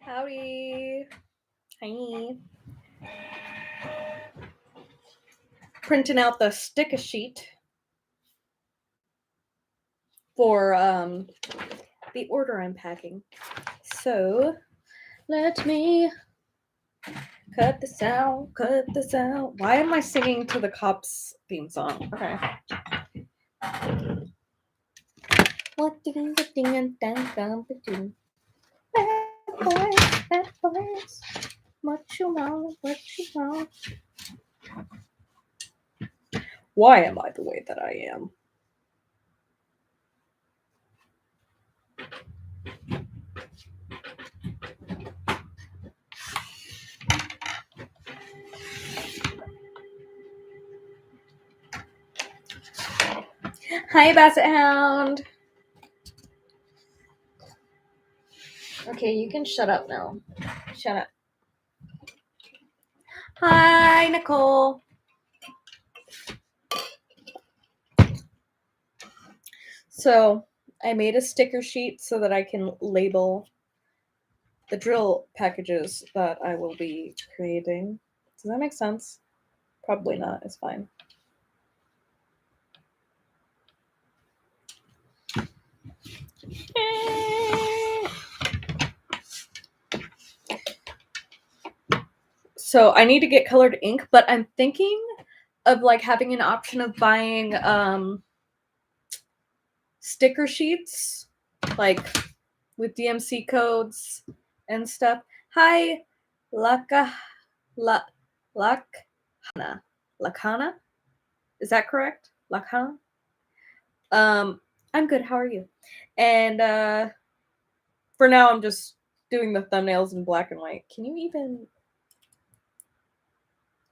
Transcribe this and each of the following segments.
Howdy. Hi. Printing out the sticker sheet for the order I'm packing. So let me cut this out. Why am I singing to the Cops theme song? Okay. Bad boys. What you want? Why am I the way that I am? Hi, Basset Hound. Okay, you can shut up now. Shut up. Hi, Nicole. So I made a sticker sheet so that I can label the drill packages that I will be creating. Does that make sense? Probably not. It's fine. So I need to get colored ink, but I'm thinking of like having an option of buying sticker sheets, like with DMC codes and stuff. Hi, Lakana. Is that correct? Lakana? I'm good. How are you? And for now, I'm just doing the thumbnails in black and white. Can you even?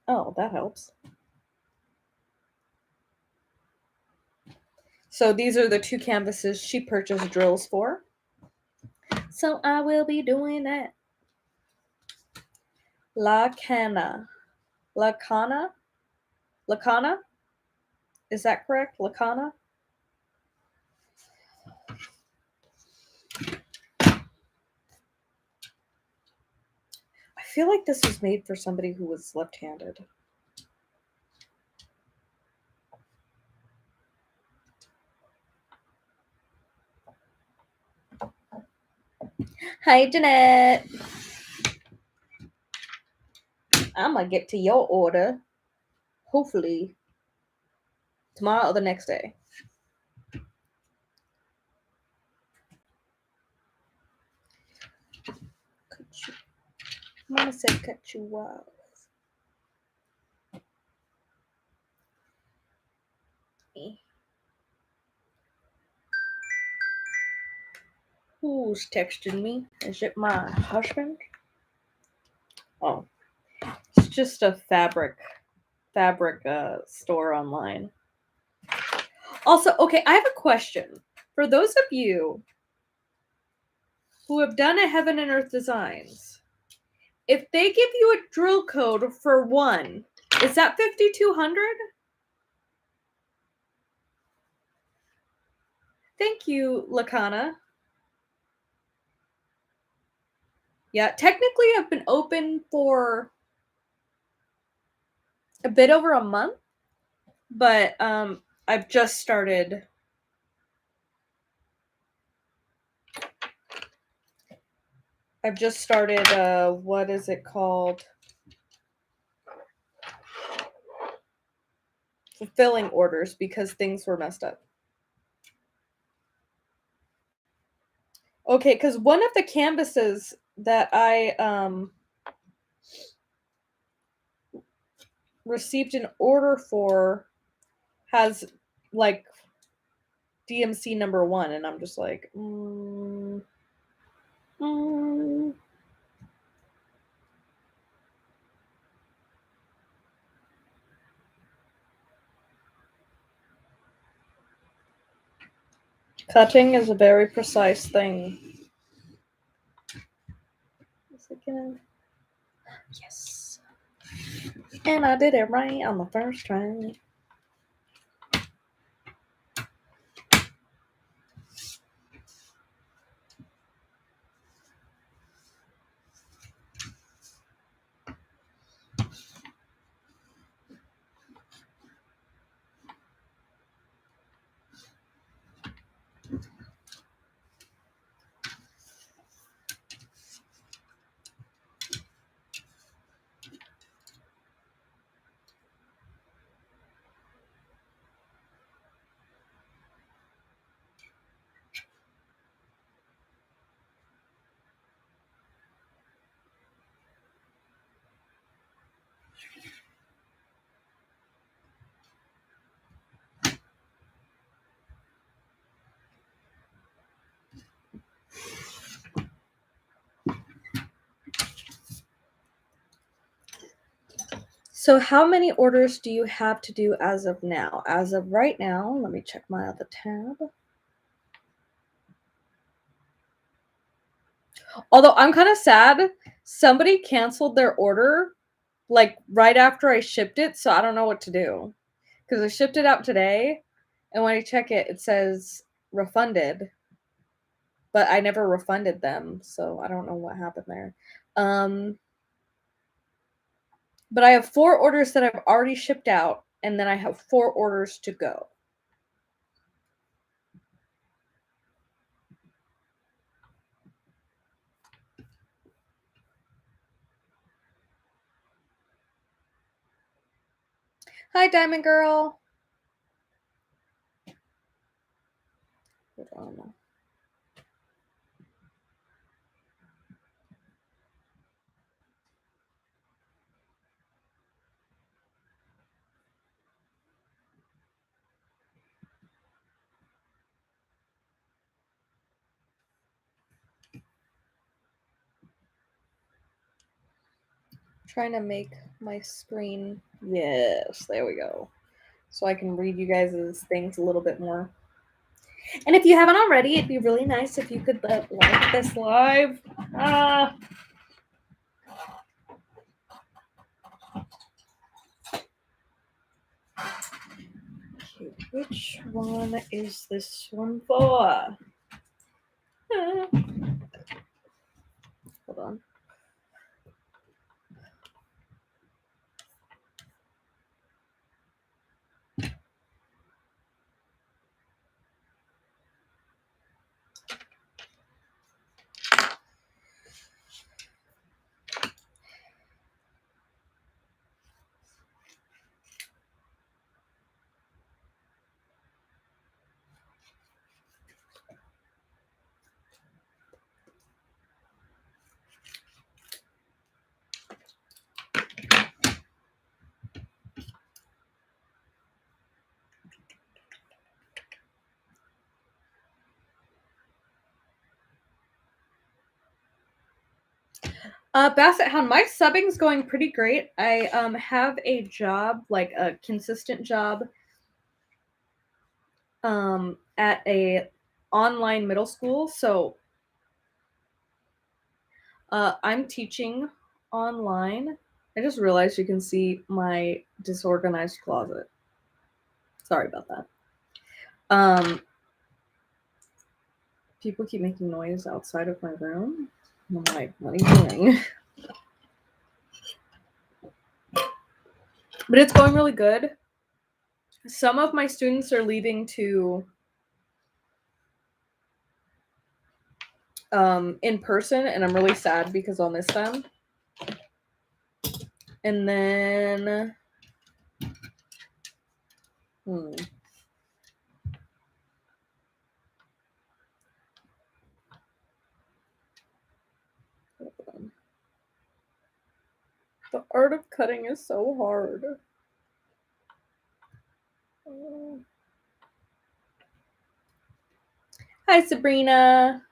Oh, that helps. So these are the two canvases she purchased drills for. So I will be doing that. Lakana. Is that correct? Lakana? I feel like this was made for somebody who was left-handed. Hi, Jeanette. I'm gonna get to your order, hopefully, tomorrow or the next day. Mama said cut you off. Who's texting me? Is it my husband? Oh, it's just a fabric store online. Also, okay, I have a question. For those of you who have done a Heaven and Earth Designs, if they give you a drill code for one, is that 5,200? Thank you, Lakana. Yeah, technically I've been open for a bit over a month, but I've just started what is it called? Fulfilling orders because things were messed up. Okay, because one of the canvases that I received an order for has like DMC number 1, and I'm just like, Cutting is a very precise thing. Is it gonna... Yes. And I did it right on the first try. So how many orders do you have to do as of now? As of right now, let me check my other tab. Although I'm kind of sad, somebody canceled their order like right after I shipped it, so I don't know what to do. Because I shipped it out today, and when I check it, it says refunded, but I never refunded them, so I don't know what happened there. But I have 4 orders that I've already shipped out, and then I have 4 orders to go. Hi, Diamond Girl. Hold on. Trying to make my screen. Yes, there we go. So I can read you guys' things a little bit more. And if you haven't already, it'd be really nice if you could like this live. Okay, which one is this one for? Hold on. Basset Hound, my subbing's going pretty great. I have a job, like a consistent job, at a online middle school. So I'm teaching online. I just realized you can see my disorganized closet. Sorry about that. People keep making noise outside of my room. I'm like, what are you doing? But it's going really good. Some of my students are leaving to in person, and I'm really sad because I'll miss them. And then the art of cutting is so hard. Hi, Sabrina.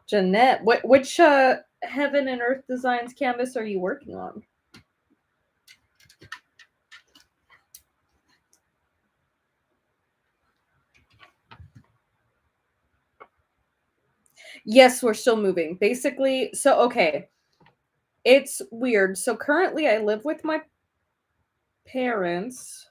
Jeanette, which Heaven and Earth Designs canvas are you working on? Yes, we're still moving. Basically, so okay. It's weird. So currently I live with my parents.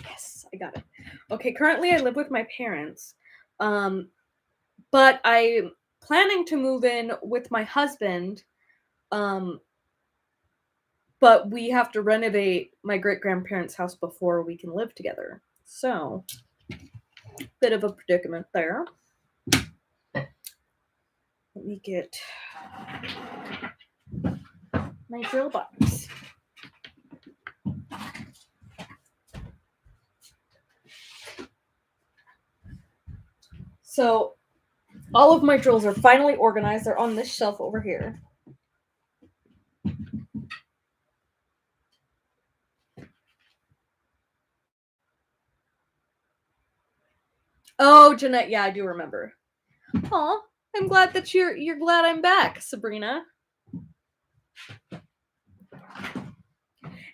Yes, I got it. Okay, currently I live with my parents. But I'm planning to move in with my husband. But we have to renovate my great-grandparents' house before we can live together. So, bit of a predicament there. Let me get my drill box. So, all of my drills are finally organized. They're on this shelf over here. Oh, Jeanette, yeah, I do remember. Aw, I'm glad that you're glad I'm back, Sabrina.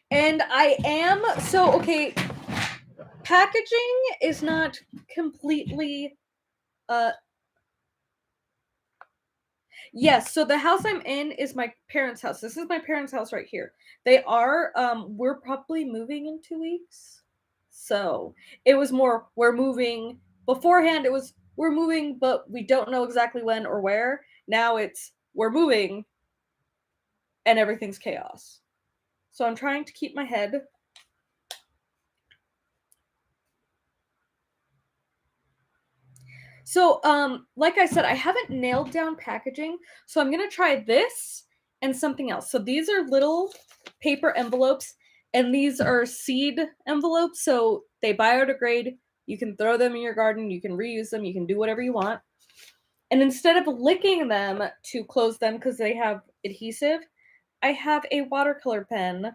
And I am so okay. Packaging is not completely yes, so the house I'm in is my parents' house. This is my parents' house right here. They are we're probably moving in 2 weeks. So, it was more we're moving beforehand it was we're moving but we don't know exactly when or where. Now it's we're moving and everything's chaos. So I'm trying to keep my head. So, like I said, I haven't nailed down packaging, so I'm gonna try this and something else. So these are little paper envelopes, and these are seed envelopes, so they biodegrade. You can throw them in your garden, you can reuse them, you can do whatever you want. And instead of licking them to close them because they have adhesive, I have a watercolor pen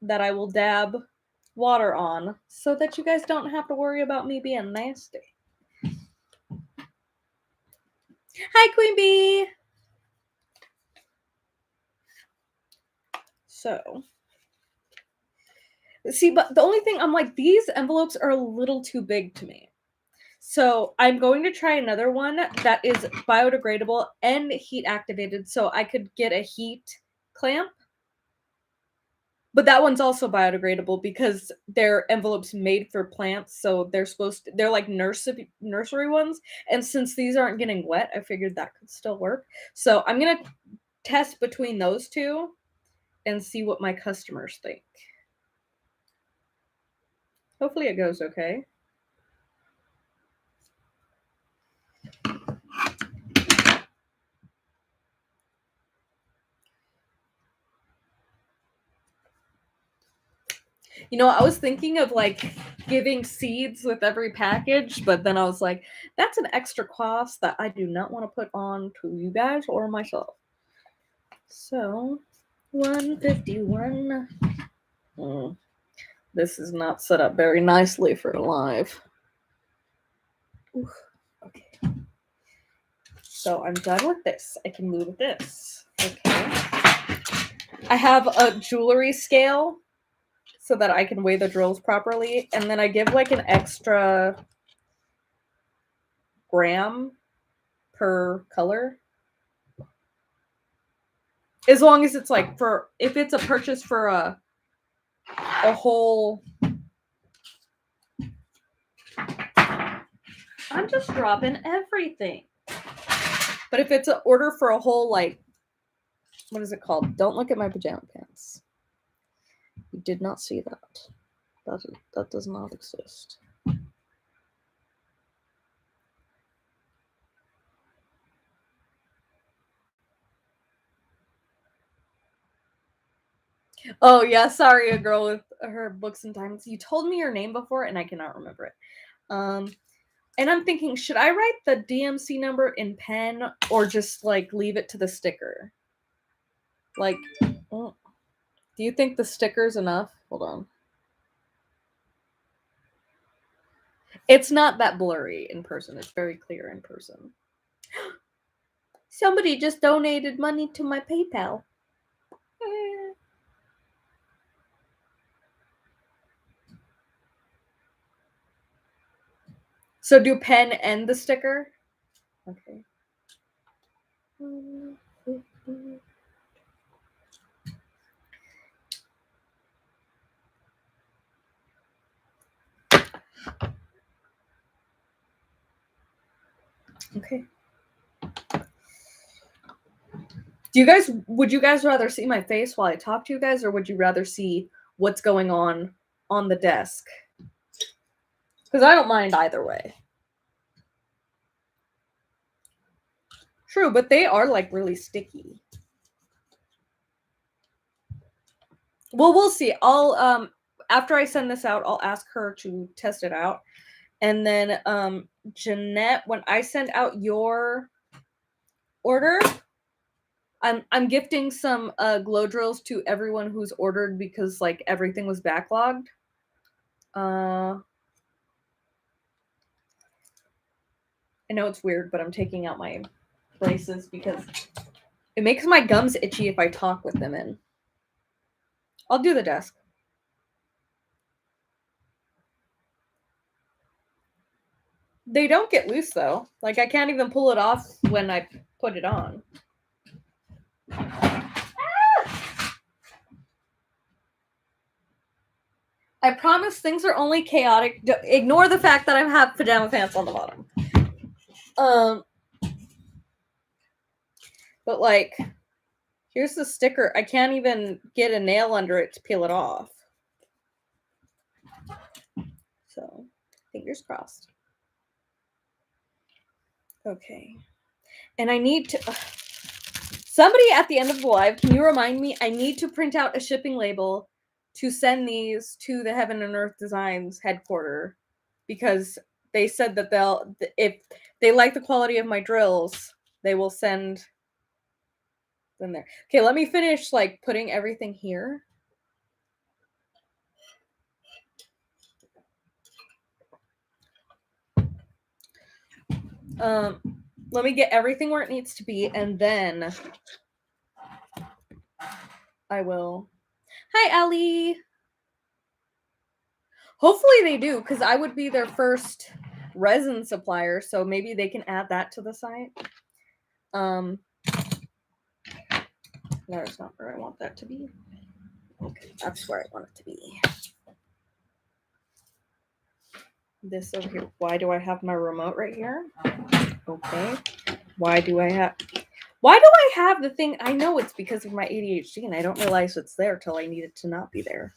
that I will dab water on so that you guys don't have to worry about me being nasty. Hi, Queen Bee! So, see, but the only thing I'm like, these envelopes are a little too big to me. So I'm going to try another one that is biodegradable and heat activated so I could get a heat clamp. But that one's also biodegradable because they're envelopes made for plants, so they're like nursery ones. And since these aren't getting wet, I figured that could still work. So I'm gonna test between those two and see what my customers think. Hopefully it goes okay. You know, I was thinking of like giving seeds with every package, but then I was like, that's an extra cost that I do not want to put on to you guys or myself. So, 151. This is not set up very nicely for live. Oof. Okay. So I'm done with this. I can move this. Okay. I have a jewelry scale so that I can weigh the drills properly, and then I give like an extra gram per color. As long as it's like if it's a purchase for a whole. I'm just dropping everything. But if it's an order for a whole, like, what is it called? Don't look at my pajama pants. You did not see that. That does not exist. Oh yeah, sorry, a girl with her books and diamonds. You told me your name before, and I cannot remember it. And I'm thinking, should I write the DMC number in pen or just like leave it to the sticker? Like, oh, do you think the sticker's enough? Hold on. It's not that blurry in person. It's very clear in person. Somebody just donated money to my PayPal. So do pen and the sticker? Okay. Okay. Would you guys rather see my face while I talk to you guys, or would you rather see what's going on the desk? Because I don't mind either way. True, but they are like really sticky. Well, we'll see. I'll after I send this out, I'll ask her to test it out. And then Jeanette, when I send out your order, I'm gifting some glow drills to everyone who's ordered because like everything was backlogged. I know it's weird, but I'm taking out my braces because it makes my gums itchy if I talk with them in. I'll do the desk. They don't get loose though. Like I can't even pull it off when I put it on. I promise things are only chaotic. Ignore the fact that I have pajama pants on the bottom. But like, here's the sticker. I can't even get a nail under it to peel it off. So, fingers crossed. Okay. And I need to... somebody at the end of the live, can you remind me? I need to print out a shipping label to send these to the Heaven and Earth Designs headquarters because they said that they'll, if they like the quality of my drills, they will send them there. Okay, let me finish like putting everything here. Let me get everything where it needs to be, and then I will. Hi, Ellie. Hopefully they do, because I would be their first resin supplier, so maybe they can add that to the site. No, it's not where I want that to be. Okay, that's where I want it to be. This over here. Why do I have my remote right here? Okay. Why do I have the thing? I know it's because of my ADHD and I don't realize it's there till I need it to not be there.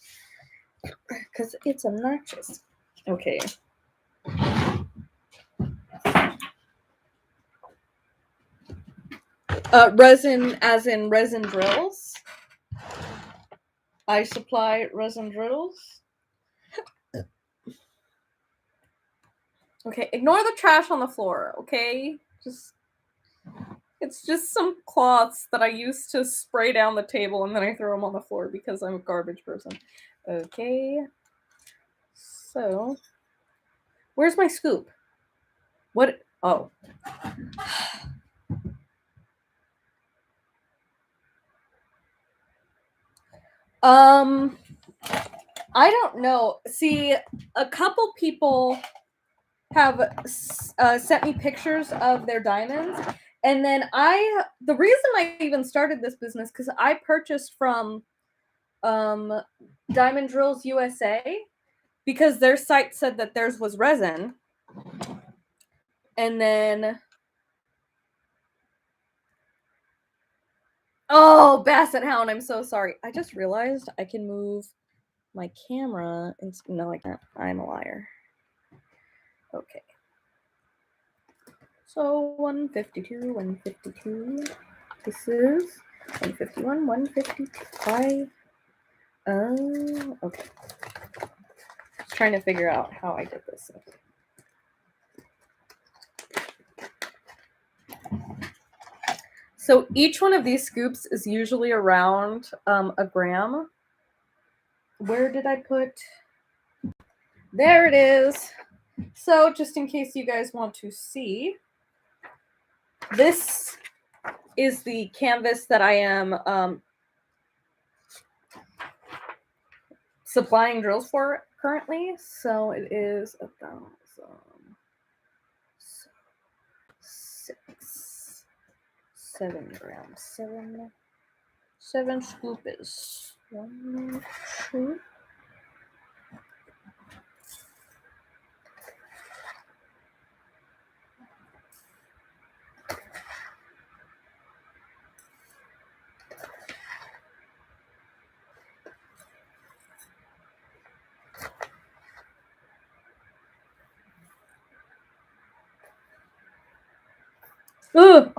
Because it's obnoxious. Okay. Resin as in Resin Drills. I supply Resin Drills. Okay, ignore the trash on the floor, okay? It's just some cloths that I used to spray down the table and then I throw them on the floor because I'm a garbage person. Okay. So, where's my scoop? What? Oh. I don't know. See, a couple people have sent me pictures of their diamonds, and then the reason I even started this business because I purchased from Diamond Drills USA because their site said that theirs was resin, and then oh, Basset Hound, I'm so sorry. I just realized I can move my camera and no, I can't. I'm a liar. Okay. So 152, 152. This is 151, 155. Okay. Just trying to figure out how I did this. So each one of these scoops is usually around a gram. Where did I put? There it is. So just in case you guys want to see, this is the canvas that I am supplying drills for currently. So it is 7 grams. Seven scoopies. 1, 2. Ugh.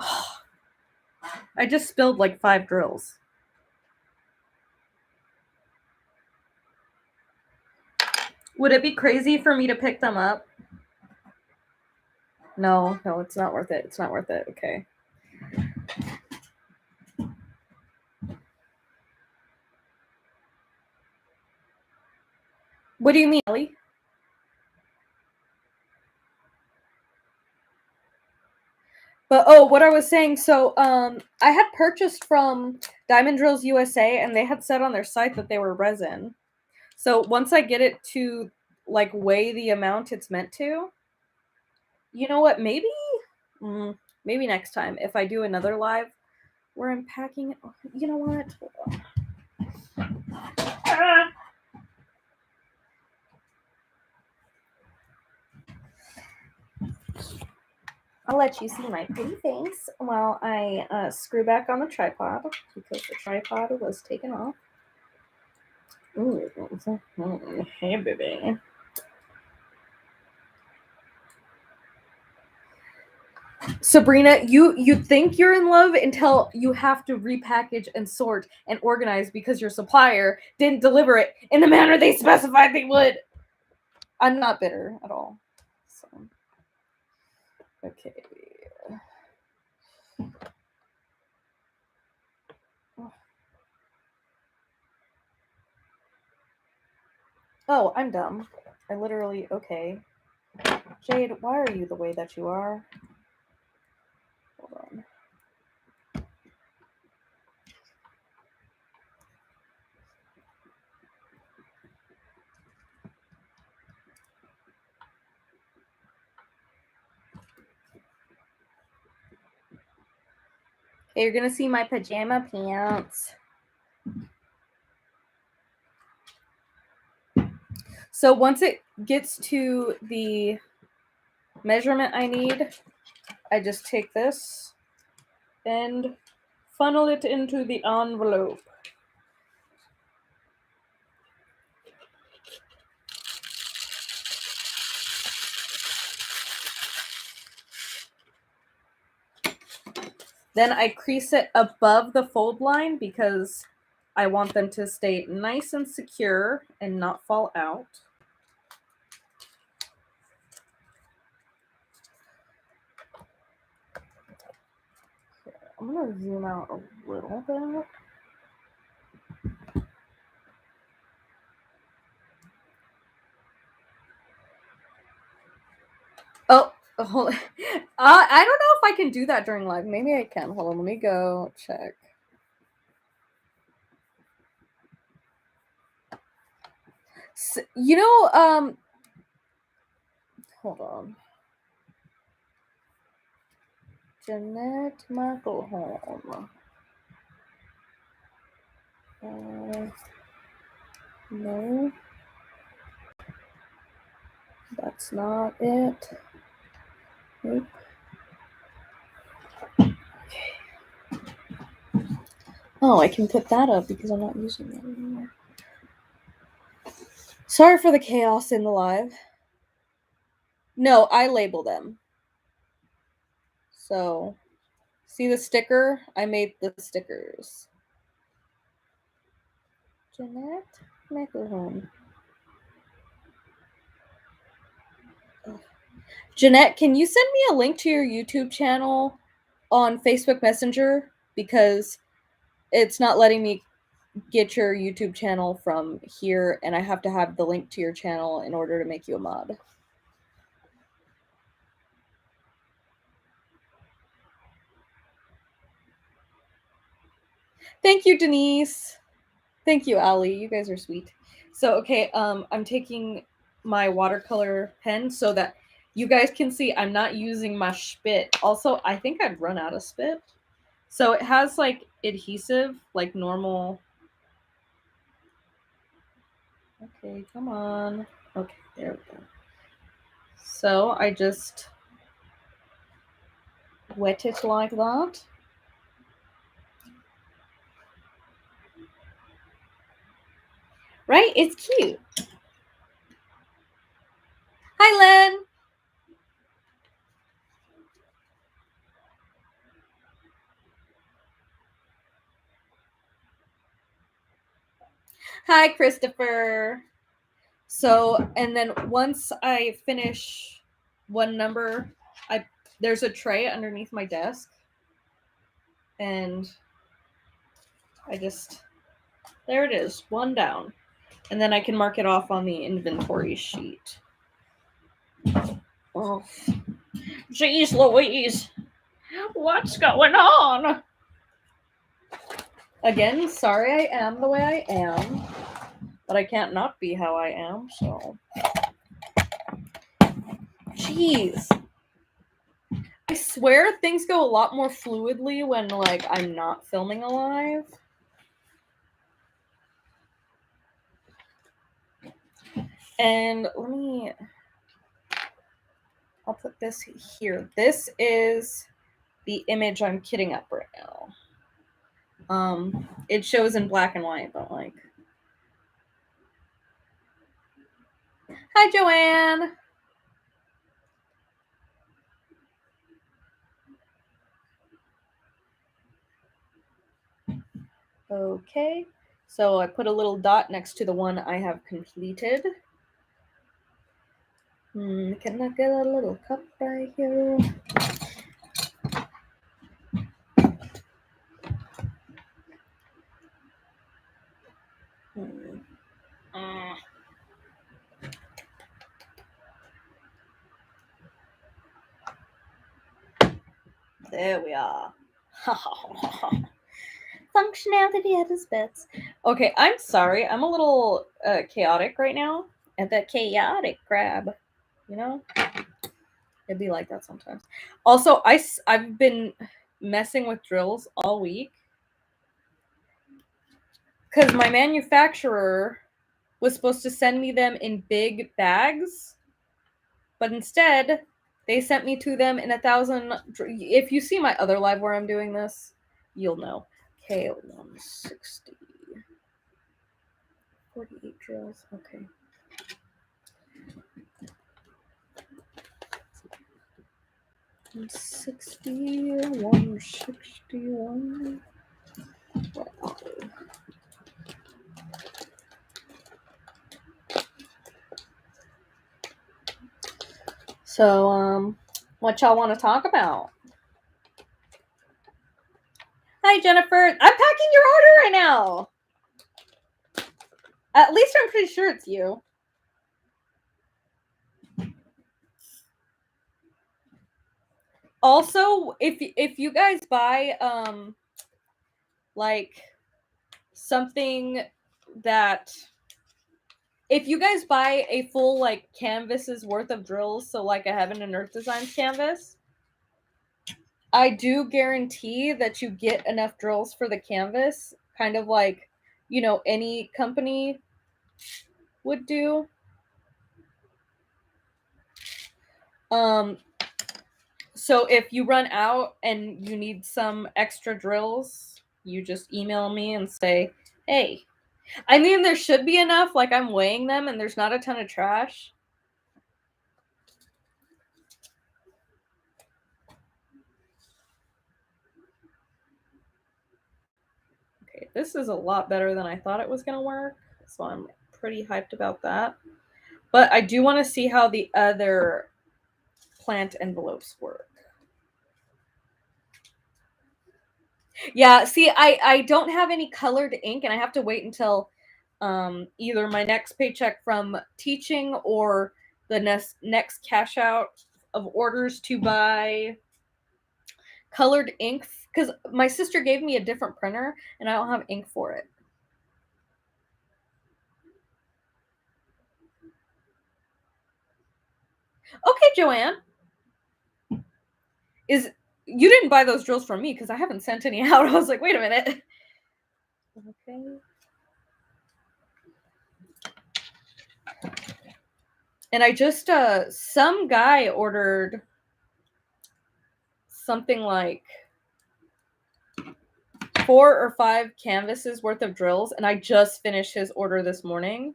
I just spilled like 5 drills. Would it be crazy for me to pick them up? No, it's not worth it. It's not worth it. Okay. What do you mean, Ellie? But oh, what I was saying, so I had purchased from Diamond Drills USA, and they had said on their site that they were resin. So once I get it to like weigh the amount it's meant to, you know what? Maybe next time if I do another live where I'm packing it. You know what? I'll let you see my pretty face while I screw back on the tripod because the tripod was taken off. Ooh, hey, baby. Sabrina, you think you're in love until you have to repackage and sort and organize because your supplier didn't deliver it in the manner they specified they would. I'm not bitter at all. So, okay. Oh, I'm dumb. I literally, okay. Jade, why are you the way that you are? Hold on. Okay, you're gonna see my pajama pants. So once it gets to the measurement I need, I just take this and funnel it into the envelope. Then I crease it above the fold line because I want them to stay nice and secure and not fall out. Okay, I'm going to zoom out a little bit. Oh, hold on. I don't know if I can do that during live. Maybe I can. Hold on, let me go check. So, you know, hold on. Jeanette McElhone. No. That's not it. Nope. Oh, I can put that up because I'm not using that anymore. Sorry for the chaos in the live. No, I label them. So, see the sticker? I made the stickers. Jeanette McElhone. Jeanette, can you send me a link to your YouTube channel on Facebook Messenger? Because it's not letting me get your YouTube channel from here, and I have to have the link to your channel in order to make you a mod. Thank you, Denise. Thank you, Ali. You guys are sweet. So, okay, I'm taking my watercolor pen so that you guys can see I'm not using my spit. Also, I think I'd run out of spit. So it has like adhesive, like normal. Okay, come on. Okay, there we go. So I just wet it like that. Right? It's cute. Hi, Len. Hi, Christopher. So, and then once I finish one number, there's a tray underneath my desk, and I just, there it is, one down. And then I can mark it off on the inventory sheet. Oh, jeez Louise. What's going on? Again, sorry I am the way I am, but I can't not be how I am, so. Jeez. I swear things go a lot more fluidly when, like, I'm not filming alive. And I'll put this here. This is the image I'm kitting up right now. It shows in black and white, but like. Hi, Joanne. Okay, so I put a little dot next to the one I have completed. Can I get a little cup right here? There we are. Functionality at its best. Okay, I'm sorry. I'm a little chaotic right now. At that chaotic crab, you know? It'd be like that sometimes. Also, I've been messing with drills all week. Because my manufacturer was supposed to send me them in big bags. But instead, they sent me to them in 1,000. If you see my other live where I'm doing this, you'll know. Okay, 160. 48 drills. Okay. One 161. What are they? So, what y'all want to talk about? Hi, Jennifer. I'm packing your order right now. At least I'm pretty sure it's you. Also, if you guys buy like something that if you guys buy a full like canvas's worth of drills, so like a Heaven and Earth Designs canvas, I do guarantee that you get enough drills for the canvas, kind of like, you know, any company would do. So if you run out and you need some extra drills, you just email me and say, hey. I mean, there should be enough, like I'm weighing them and there's not a ton of trash. Okay, this is a lot better than I thought it was going to work, so I'm pretty hyped about that. But I do want to see how the other plant envelopes work. Yeah, see, I don't have any colored ink, and I have to wait until either my next paycheck from teaching or the next cash out of orders to buy colored ink, because my sister gave me a different printer, and I don't have ink for it. Okay, Joanne. You didn't buy those drills from me because I haven't sent any out. I was like, wait a minute. Okay. And I just some guy ordered something like 4 or 5 canvases worth of drills, and I just finished his order this morning.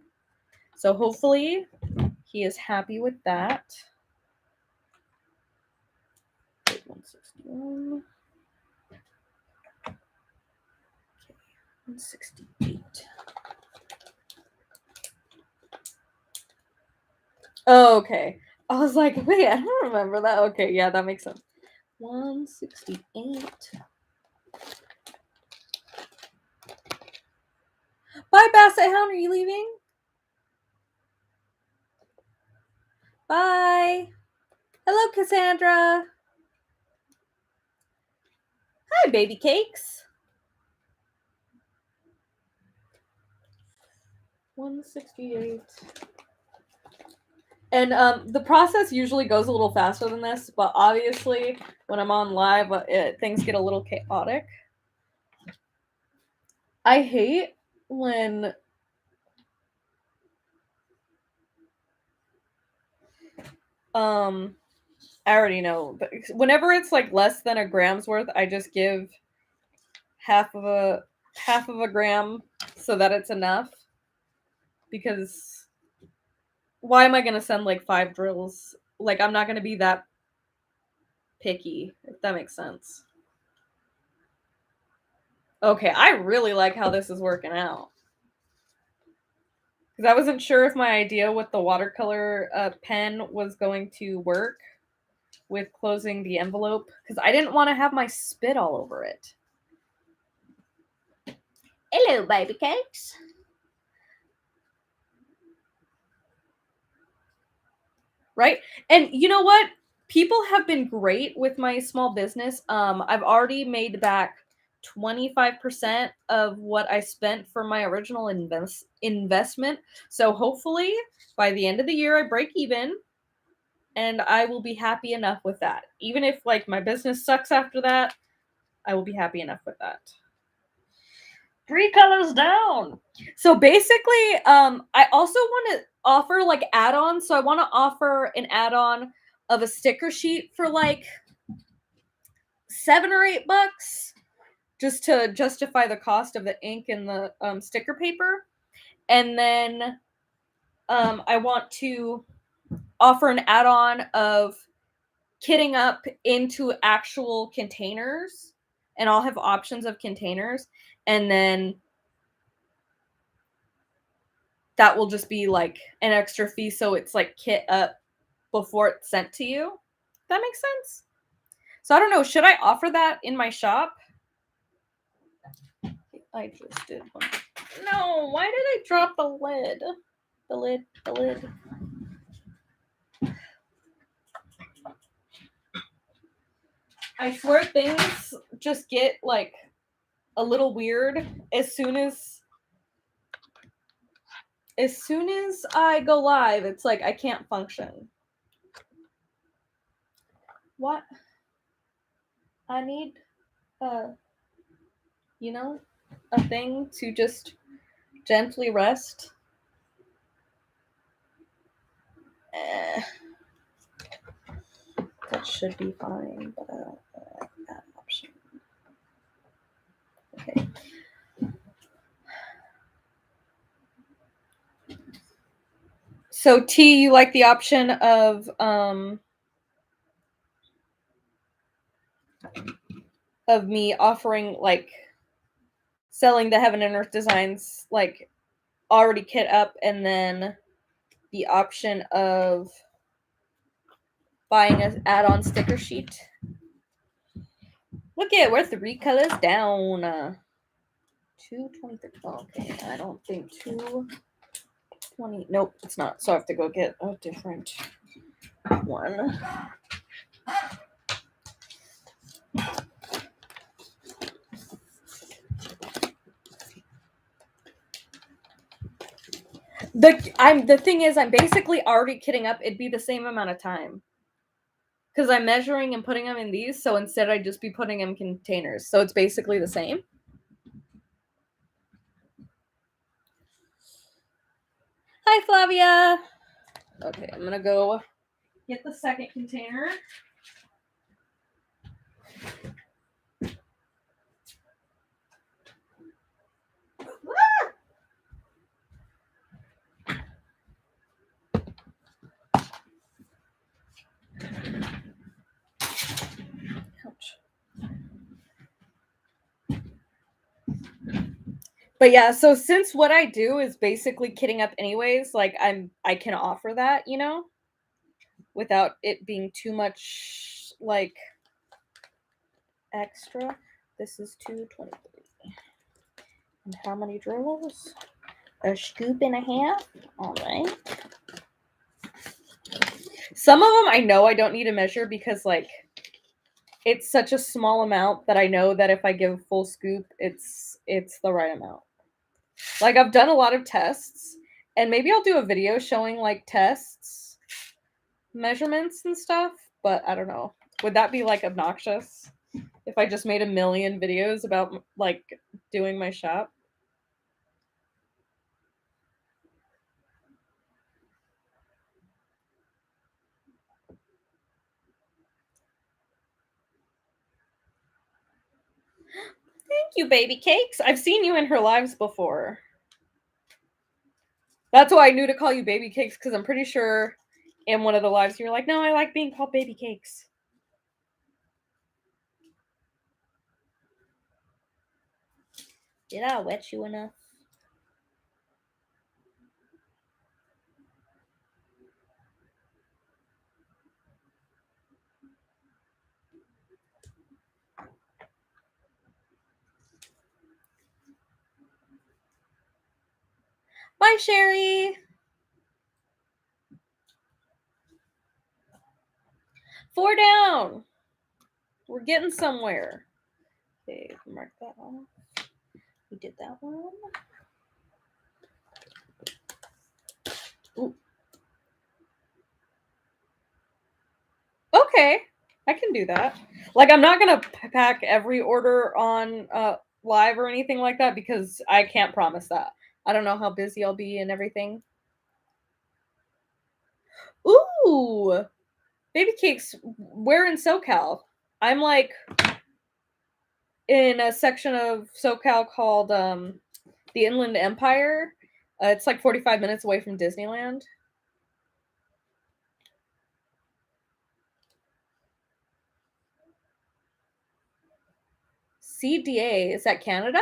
So hopefully he is happy with that. 161. Okay, 168. Oh, okay. I was like, wait, I don't remember that. Okay, yeah, that makes sense. 168. Bye, Basset Hound. Are you leaving? Bye. Hello, Cassandra. Hi, baby cakes. 168. And the process usually goes a little faster than this, but obviously when I'm on live, things get a little chaotic. I hate when I already know, but whenever it's like less than a gram's worth, I just give half of a gram so that it's enough. Because why am I gonna send like 5 drills? Like, I'm not gonna be that picky, if that makes sense. Okay, I really like how this is working out. Because I wasn't sure if my idea with the watercolor pen was going to work with closing the envelope. Because I didn't want to have my spit all over it. Hello, baby cakes. Right? And you know what? People have been great with my small business. I've already made back 25% of what I spent for my original investment. So hopefully by the end of the year I break even and I will be happy enough with that. Even if like my business sucks after that, I will be happy enough with that. 3 colors down. So basically, I also want to offer like add-ons. So I want to offer an add-on of a sticker sheet for like $7 or $8, just to justify the cost of the ink and the sticker paper. And then I want to offer an add-on of kitting up into actual containers, and I'll have options of containers, and then that will just be like an extra fee, so it's like kit up before it's sent to you. That makes sense. So I don't know, should I offer that in my shop? I just did one. No, why did I drop the lid? The lid. I swear things just get like a little weird as soon as I go live. It's like I can't function. What? I need you know, a thing to just gently rest. That should be fine, but I don't like that option. Okay. So T, you like the option of me offering like selling the Heaven and Earth designs like already kit up, and then the option of buying an add-on sticker sheet. Look at, we're 3 colors down. 223. Oh, okay, I don't think 220. Nope, it's not. So I have to go get a different one. The thing is, I'm basically already kitting up. It'd be the same amount of time because I'm measuring and putting them in these. So instead, I'd just be putting them in containers. So it's basically the same. Hi, Flavia. Okay, I'm gonna go get the second container. But yeah, so since what I do is basically kitting up anyways, like I can offer that, you know, without it being too much like extra. This is 223. And how many drills? A scoop and a half. All right. Some of them I know I don't need to measure because like it's such a small amount that I know that if I give a full scoop, it's the right amount. Like, I've done a lot of tests, and maybe I'll do a video showing, like, tests, measurements and stuff, but I don't know. Would that be, like, obnoxious if I just made a million videos about, like, doing my shop? Thank you, Baby Cakes. I've seen you in her lives before. That's why I knew to call you Baby Cakes, because I'm pretty sure in one of the lives you were like, no, I like being called Baby Cakes. Did I wet you enough? Bye, Sherry. 4 down. We're getting somewhere. Okay, mark that off. We did that one. Ooh. Okay, I can do that. Like, I'm not gonna pack every order on live or anything like that, because I can't promise that. I don't know how busy I'll be and everything. Ooh, Baby Cakes. We're in SoCal. I'm like in a section of SoCal called the Inland Empire. It's like 45 minutes away from Disneyland. CDA, is that Canada?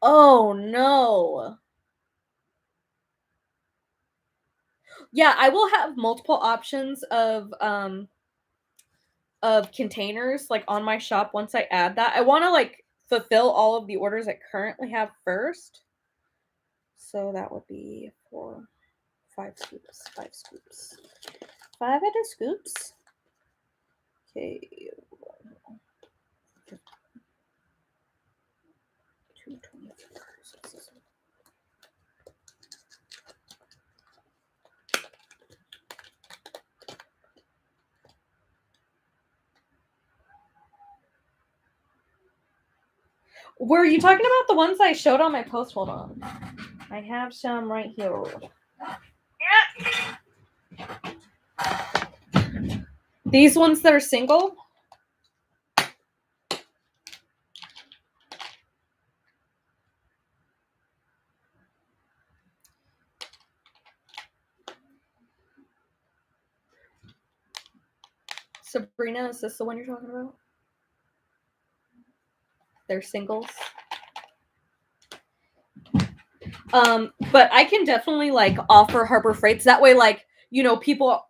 Oh no. Yeah, I will have multiple options of containers like on my shop once I add that. I want to like fulfill all of the orders I currently have first. So that would be 4, 5 scoops, 5 scoops. 5 other scoops. Okay. 224. Were you talking about the ones I showed on my post? Hold on. I have some right here. These ones that are single? Sabrina, is this the one you're talking about? They're singles. But I can definitely like offer Harbor Freights. That way, like, you know, people,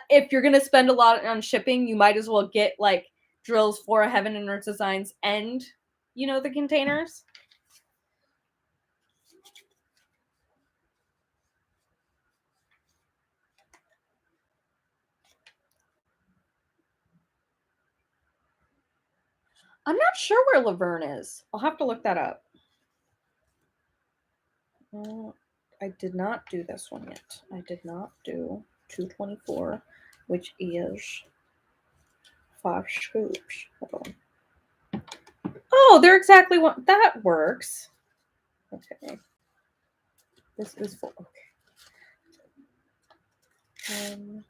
if you're gonna spend a lot on shipping, you might as well get like drills for Heaven and Earth Designs and, you know, the containers. I'm not sure where Laverne is. I'll have to look that up. I did not do this one yet. I did not do 224, which is 5 scoops. Hold on. Oh, they're exactly what that works. Okay. This is full. Okay. 1,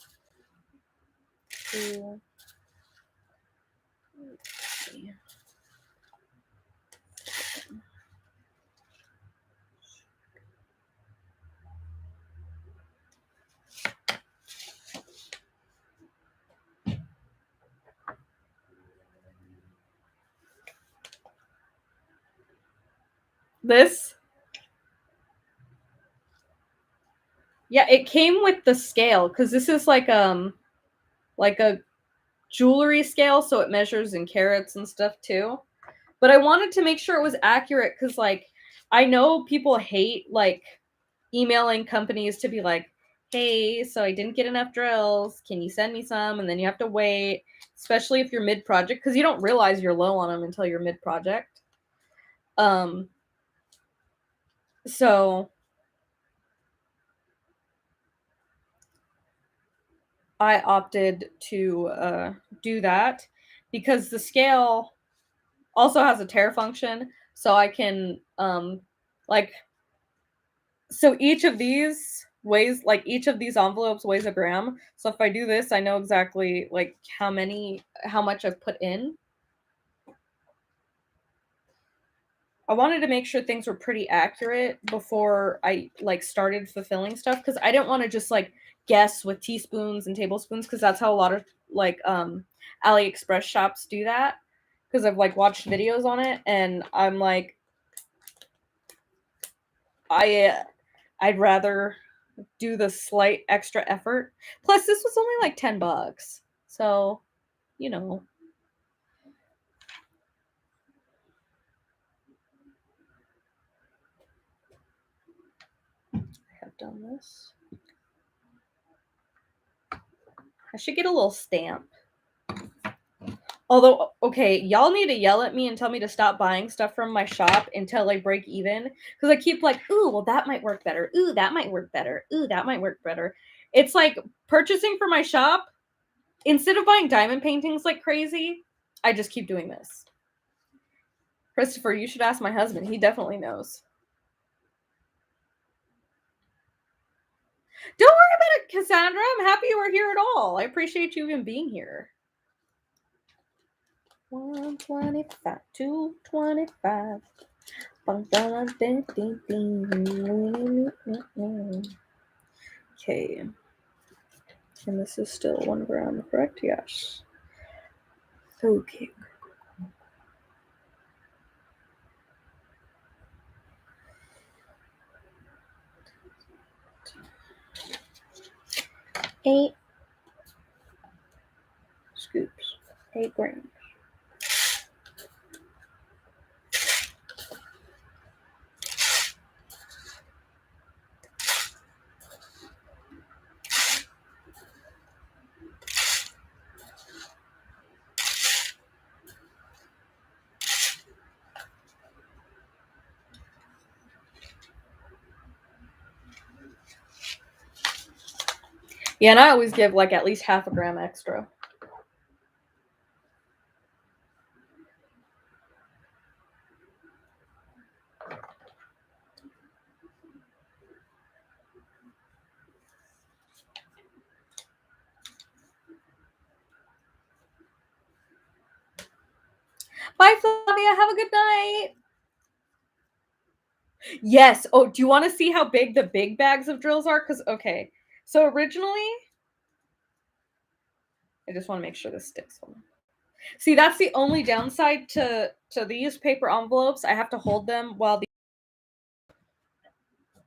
2, 3. This? Yeah, it came with the scale because this is like a jewelry scale, so it measures in carats and stuff too. But I wanted to make sure it was accurate because, like, I know people hate like emailing companies to be like, hey, so I didn't get enough drills. Can you send me some? And then you have to wait, especially if you're mid-project, because you don't realize you're low on them until you're mid-project. So I opted to do that because the scale also has a tare function, so I can like, so each of these weighs, like each of these envelopes weighs a gram. So if I do this, I know exactly like how much I've put in. I wanted to make sure things were pretty accurate before I like started fulfilling stuff, because I didn't want to just like guess with teaspoons and tablespoons, because that's how a lot of like AliExpress shops do that, because I've like watched videos on it and I'm like, I'd rather do the slight extra effort. Plus this was only like $10. So, you know, I have done this. I should get a little stamp. Although, okay, y'all need to yell at me and tell me to stop buying stuff from my shop until I break even. Because I keep like, ooh, well, that might work better. Ooh, that might work better. Ooh, that might work better. It's like purchasing for my shop. Instead of buying diamond paintings like crazy, I just keep doing this. Christopher, you should ask my husband. He definitely knows. Don't worry about it, Cassandra. I'm happy you were here at all. I appreciate you even being here. 125, 225. Okay. And this is still 1 gram, correct? Yes. Okay. Eight scoops. 8 grams. Yeah, and I always give like at least half a gram extra. Bye, Flavia. Have a good night. Yes. Oh, do you want to see how big the big bags of drills are? Because, okay. So originally, I just want to make sure this sticks. See, that's the only downside to these paper envelopes. I have to hold them while the...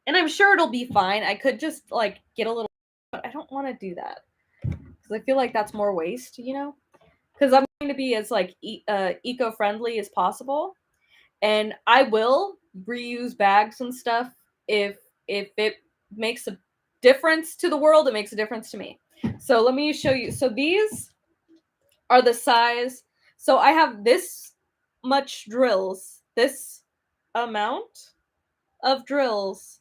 And I'm sure it'll be fine. I could just, like, get a little... But I don't want to do that. Because I feel like that's more waste, you know? Because I'm going to be as, like, eco-friendly as possible. And I will reuse bags and stuff if it makes a difference to the world. It makes a difference to me. So let me show you. So these are the size. So I have this much drills, this amount of drills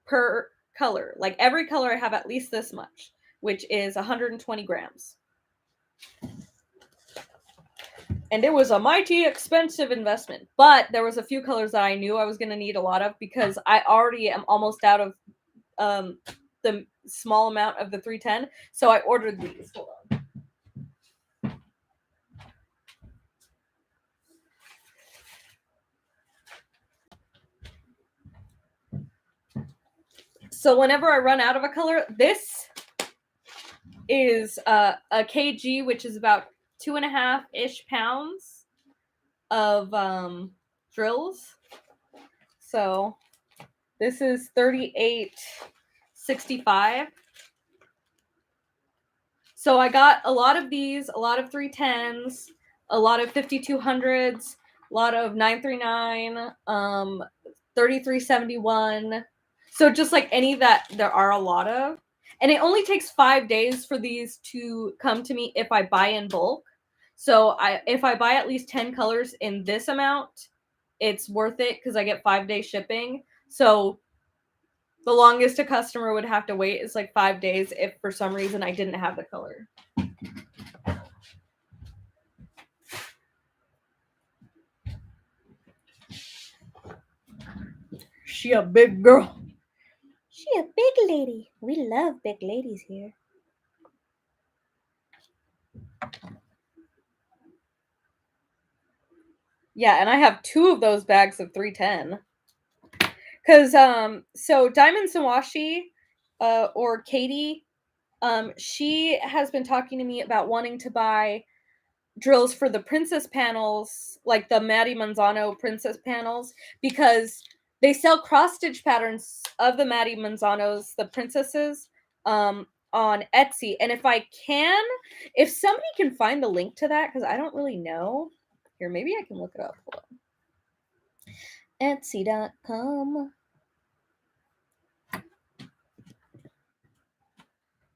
per color. Like every color I have at least this much, which is 120 grams. And it was a mighty expensive investment, but there was a few colors that I knew I was going to need a lot of because I already am almost out of the small amount of the 310. So I ordered these. Hold on. So whenever I run out of a color, this is a kg, which is about 2.5-ish pounds of drills. So this is 38.65. So I got a lot of these, a lot of 310s, a lot of 5200s, a lot of 939, 3371. So just like any that there are a lot of. And it only takes 5 days for these to come to me if I buy in bulk. So if I buy at least 10 colors in this amount, it's worth it because I get 5-day shipping. So the longest a customer would have to wait is like 5 days if for some reason I didn't have the color. She a big girl. She a big lady. We love big ladies here. Yeah, and I have 2 of those bags of 310. Cause so Diamond Sawashi, or Katie, she has been talking to me about wanting to buy drills for the princess panels, like the Maddie Manzano princess panels, because they sell cross stitch patterns of the Maddie Manzanos, the princesses, on Etsy. And if somebody can find the link to that, because I don't really know. Here, maybe I can look it up. Hold on. Etsy.com.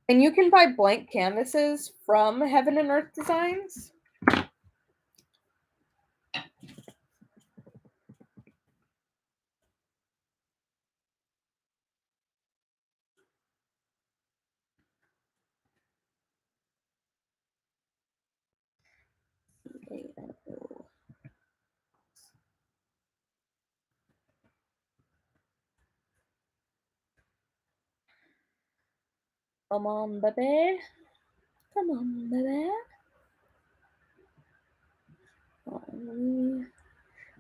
And you can buy blank canvases from Heaven and Earth Designs. Come on, baby. Come on, baby.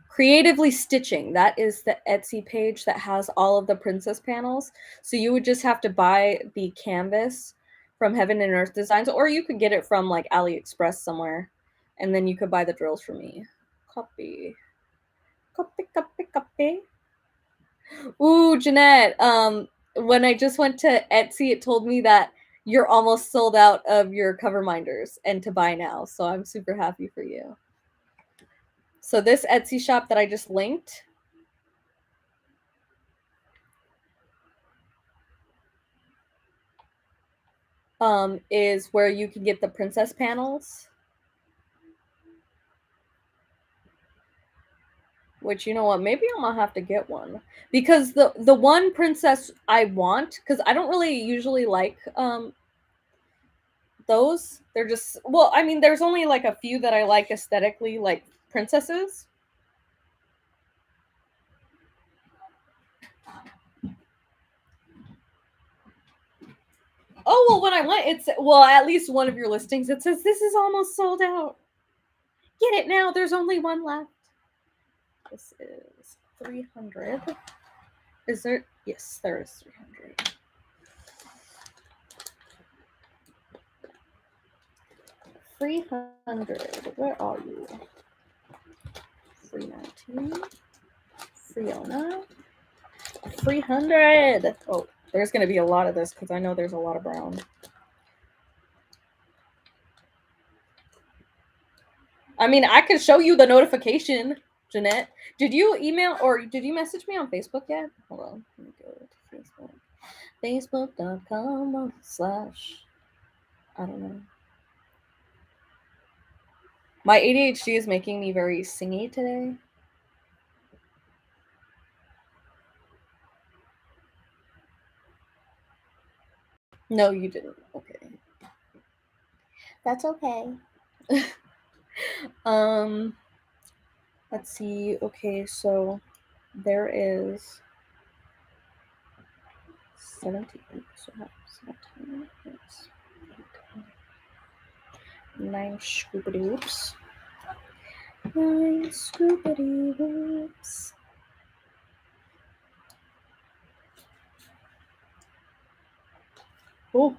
Creatively Stitching. That is the Etsy page that has all of the princess panels. So you would just have to buy the canvas from Heaven and Earth Designs, or you could get it from like AliExpress somewhere, and then you could buy the drills from me. Copy. Copy, copy, copy. Ooh, Jeanette. When I just went to Etsy, it told me that you're almost sold out of your cover minders and to buy now. So I'm super happy for you. So this Etsy shop that I just linked, is where you can get the princess panels. Which, you know what, maybe I'm gonna have to get one. Because the one princess I want, because I don't really usually like those. They're just, well, I mean, there's only like a few that I like aesthetically, like princesses. Oh, well, when I went, at least one of your listings, it says this is almost sold out. Get it now. There's only one left. This is 300. Is there? Yes, there is 300. 300. Where are you? 319. 309. 300. Oh, there's going to be a lot of this because I know there's a lot of brown. I mean, I can show you the notification, Jeanette. Did you email or did you message me on Facebook yet? Hold on. Let me go to Facebook. Facebook.com/ I don't know. My ADHD is making me very singy today. No, you didn't. Okay. That's okay. Let's see. Okay, so there is 17. So 17. 9 scoopity whoops. 9 scoopity whoops. Oh.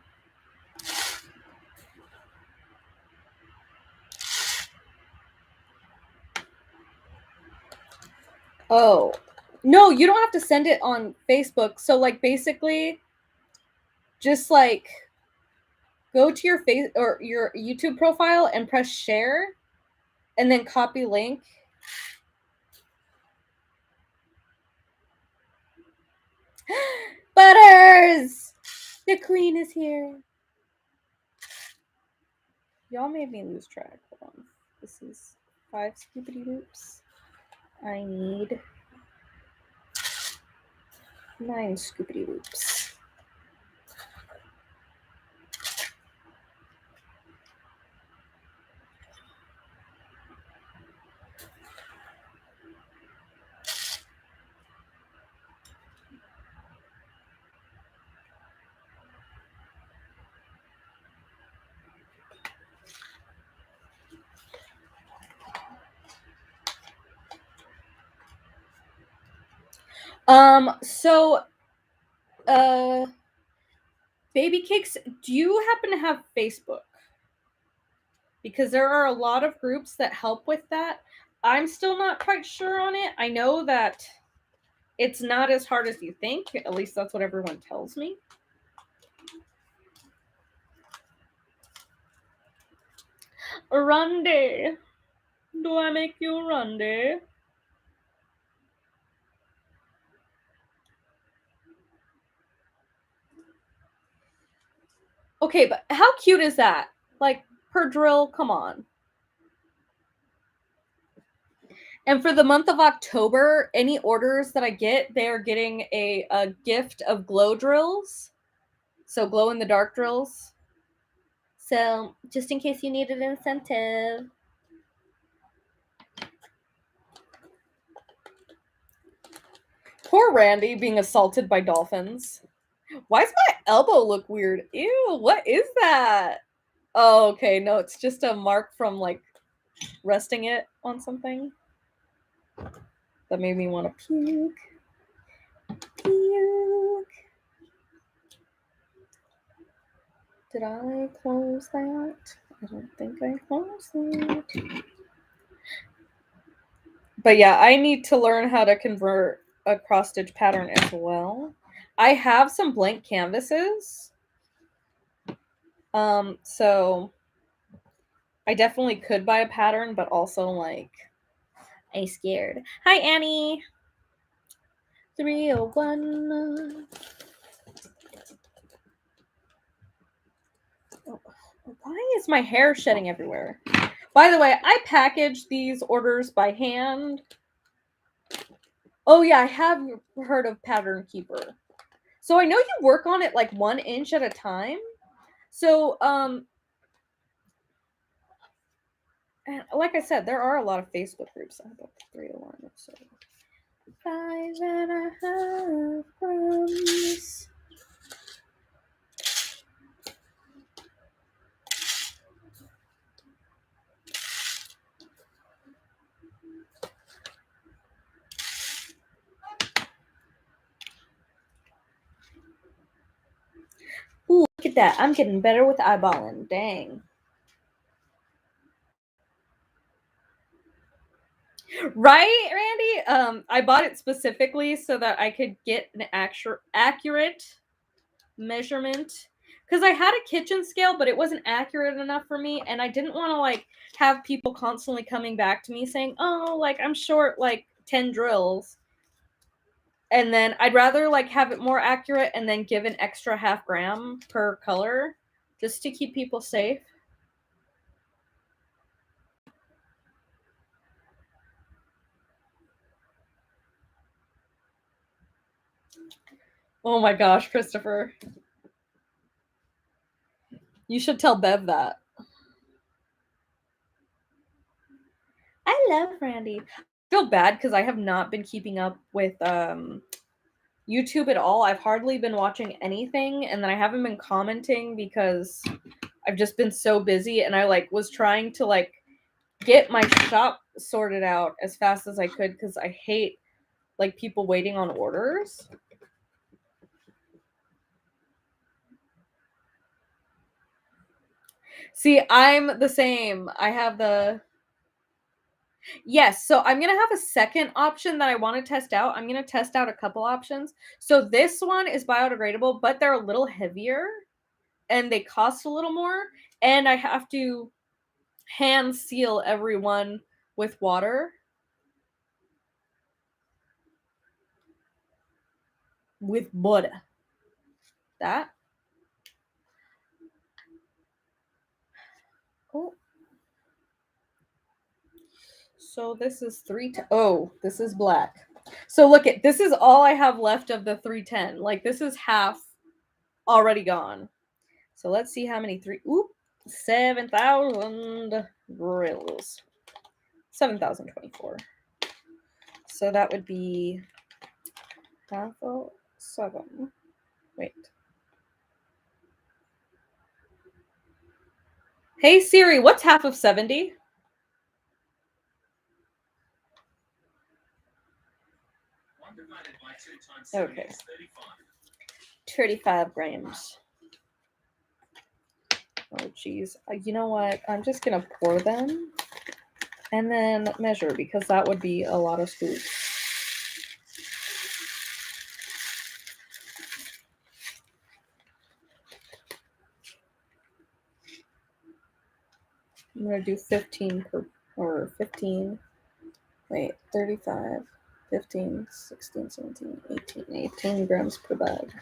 Oh. No, you don't have to send it on Facebook. So, like, basically, just, like, go to your face or your YouTube profile and press share and then copy link. Butters! The queen is here. Y'all made me lose track. Hold on. This is 5 scoopity loops. I need 9 scoopity loops. So, Baby Cakes, do you happen to have Facebook? Because there are a lot of groups that help with that. I'm still not quite sure on it. I know that it's not as hard as you think. At least that's what everyone tells me. Rundy. Do I make you rundy? Okay, but how cute is that? Like, per drill, come on. And for the month of October, any orders that I get, they are getting a gift of glow drills. So glow in the dark drills. So just in case you need an incentive. Poor Randy being assaulted by dolphins. Why does my elbow look weird? Ew, what is that? Oh, okay, no, it's just a mark from like resting it on something. That made me want to puke. Puke. Did I close that? I don't think I closed it. But yeah, I need to learn how to convert a cross stitch pattern as well. I have some blank canvases. So I definitely could buy a pattern, but also like I'm scared. Hi Annie. 301. Why is my hair shedding everywhere? By the way, I package these orders by hand. Oh yeah, I have heard of Pattern Keeper. So I know you work on it like 1 inch at a time. So like I said, there are a lot of Facebook groups. I have about 301. So 5.5 crumbs. Ooh, look at that. I'm getting better with eyeballing. Dang. Right, Randy? I bought it specifically so that I could get an accurate measurement. Because I had a kitchen scale, but it wasn't accurate enough for me. And I didn't want to, like, have people constantly coming back to me saying, oh, like, I'm short, like, 10 drills. And then I'd rather, like, have it more accurate and then give an extra half gram per color just to keep people safe. Oh my gosh, Christopher. You should tell Bev that. I love Randy. I feel bad because I have not been keeping up with YouTube at all. I've hardly been watching anything, and then I haven't been commenting because I've just been so busy, and I like was trying to like get my shop sorted out as fast as I could because I hate like people waiting on orders. See, I'm the same. I have the Yes, so I'm going to have a second option that I want to test out. I'm going to test out a couple options. So this one is biodegradable, but they're a little heavier and they cost a little more, and I have to hand seal every one with water. With butter. That. So this is 310. Oh, this is black. So look at this is all I have left of the 310. Like this is half already gone. So let's see how many 7,000 drills. 7,024. So that would be half of 7. Wait. Hey Siri, what's half of 70? Okay. 35 grams. Oh, geez. You know what? I'm just going to pour them and then measure because that would be a lot of scoops. I'm going to do 15 per, or 15. Wait, 35, 15, 16, 17, 18 grams per bag.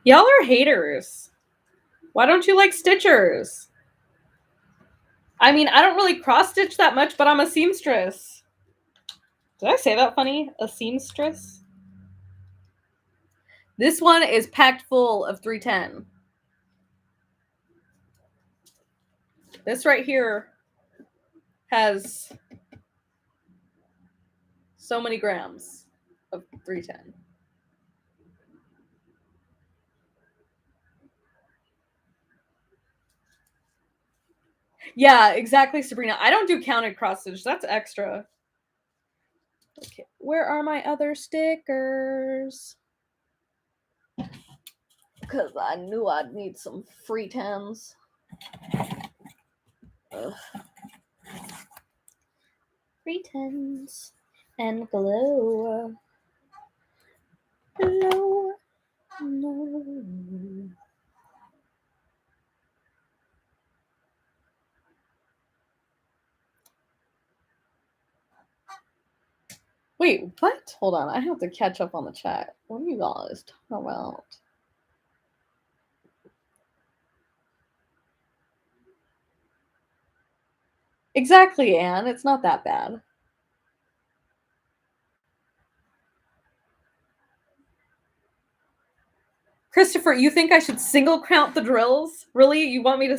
Y'all are haters. Why don't you like stitchers? I mean, I don't really cross stitch that much, but I'm a seamstress. Did I say that funny? A seamstress? This one is packed full of 310. This right here has so many grams of 310. Yeah, exactly, Sabrina. I don't do counted cross stitch. That's extra. Okay, where are my other stickers? Because I knew I'd need some free tens. Free tens and glow. Glow. No. Wait, what? Hold on. I have to catch up on the chat. What are you guys talking about? Exactly, Anne. It's not that bad. Christopher, you think I should single count the drills? Really? You want me to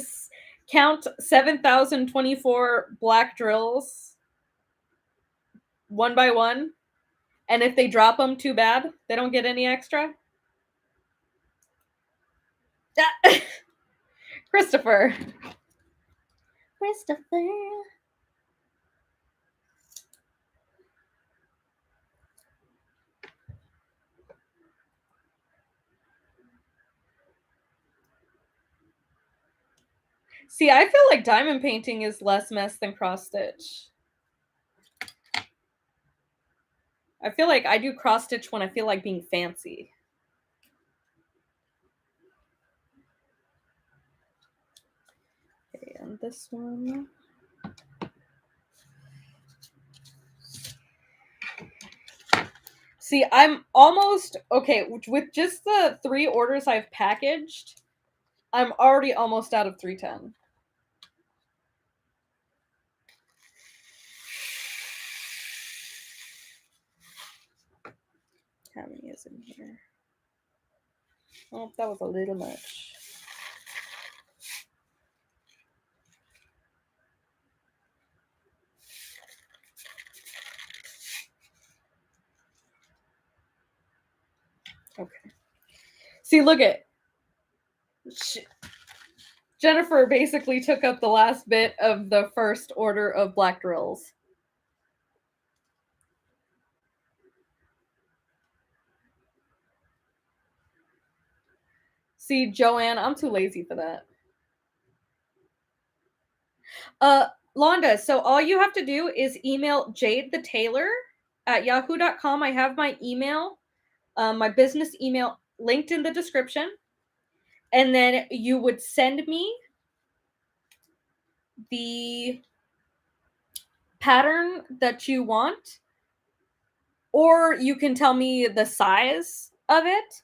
count 7,024 black drills one by one? And if they drop them, too bad. They don't get any extra? Christopher. Christopher. See, I feel like diamond painting is less mess than cross stitch. I feel like I do cross stitch when I feel like being fancy. Okay, and this one. See, I'm almost okay with just the 3 orders I've packaged. I'm already almost out of 310. How many is in here? Oh, that was a little much. Okay. See, look at Jennifer basically took up the last bit of the first order of black drills. See, Joanne, I'm too lazy for that. Londa, so all you have to do is email jadethetailor@yahoo.com. I have my email, my business email linked in the description. And then you would send me the pattern that you want, or you can tell me the size of it.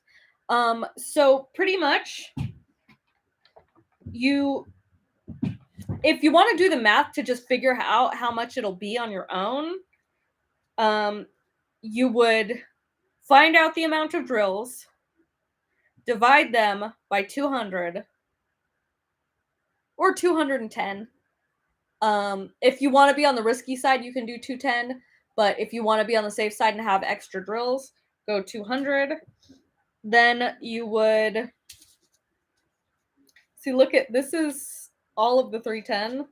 So pretty much if you want to do the math to just figure out how much it'll be on your own, you would find out the amount of drills, divide them by 200 or 210. If you want to be on the risky side, you can do 210. But if you want to be on the safe side and have extra drills, go 200. Then you would see, look at this is all of the 310.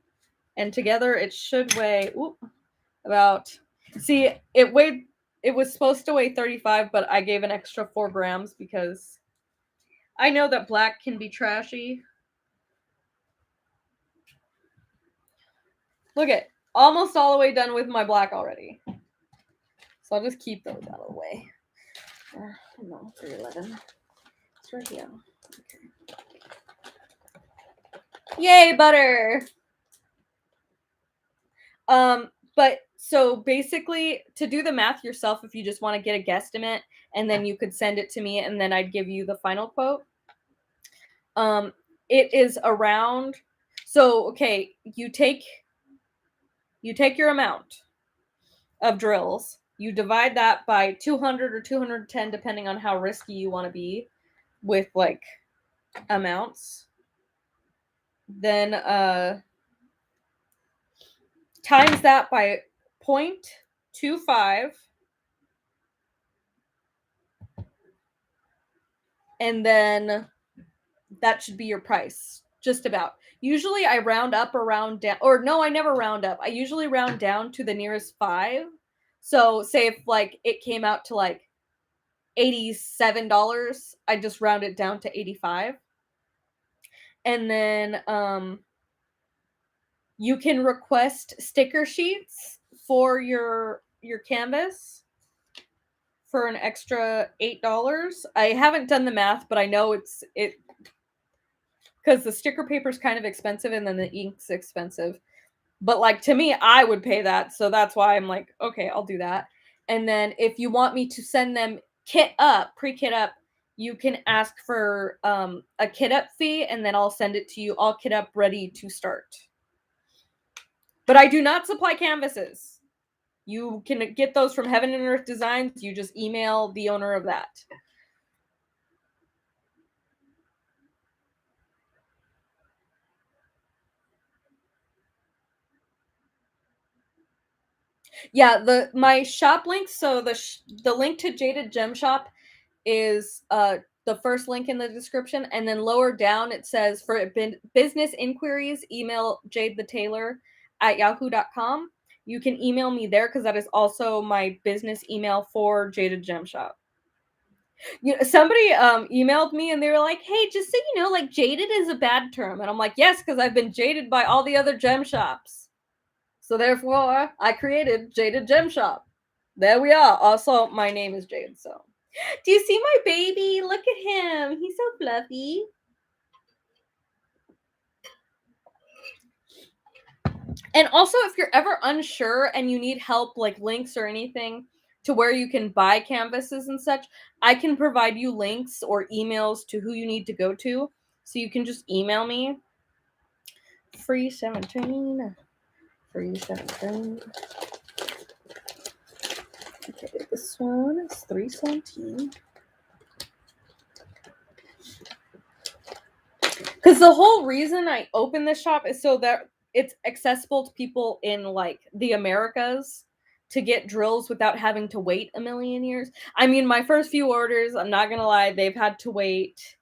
And together it should weigh about, see, it was supposed to weigh 35, but I gave an extra 4 grams because I know that black can be trashy. Look at, almost all the way done with my black already. So I'll just keep those out of the way. No, 311. It's right here. Okay. Yay, butter! But so basically, to do the math yourself, if you just want to get a guesstimate, and then you could send it to me, and then I'd give you the final quote. It is around. So okay, you take your amount of drills, you divide that by 200 or 210, depending on how risky you want to be with like amounts. Then times that by 0.25, and then that should be your price, just about. Usually I round up or round down, or no, I never round up. I usually round down to the nearest 5. So say if like it came out to like $87, I just round it down to 85. And then you can request sticker sheets for your canvas for an extra $8. I haven't done the math, but I know it because the sticker paper is kind of expensive and then the ink's expensive. But like to me, I would pay that, so that's why I'm like, okay, I'll do that. And then if you want me to send them pre-kit up, you can ask for a kit up fee, and then I'll send it to you all kit up ready to start. But I do not supply canvases. You can get those from Heaven and Earth Designs. You just email the owner of that. Yeah, my shop link. So the link to JadedGemShop is the first link in the description, and then lower down it says for business inquiries, email jadethetailor@yahoo.com. You can email me there because that is also my business email for JadedGemShop. You know, somebody emailed me and they were like, "Hey, just so you know, like jaded is a bad term," and I'm like, "Yes, because I've been jaded by all the other gem shops, so therefore I created Jaded Gem Shop." There we are. Also, my name is Jade. So, do you see my baby? Look at him. He's so fluffy. And also, if you're ever unsure and you need help, like links or anything to where you can buy canvases and such, I can provide you links or emails to who you need to go to. So you can just email me. Free 17. Free 17. Okay, this one is 317. Because the whole reason I opened this shop is so that it's accessible to people in like the Americas to get drills without having to wait a million years. I mean, my first few orders, I'm not gonna lie, they've had to wait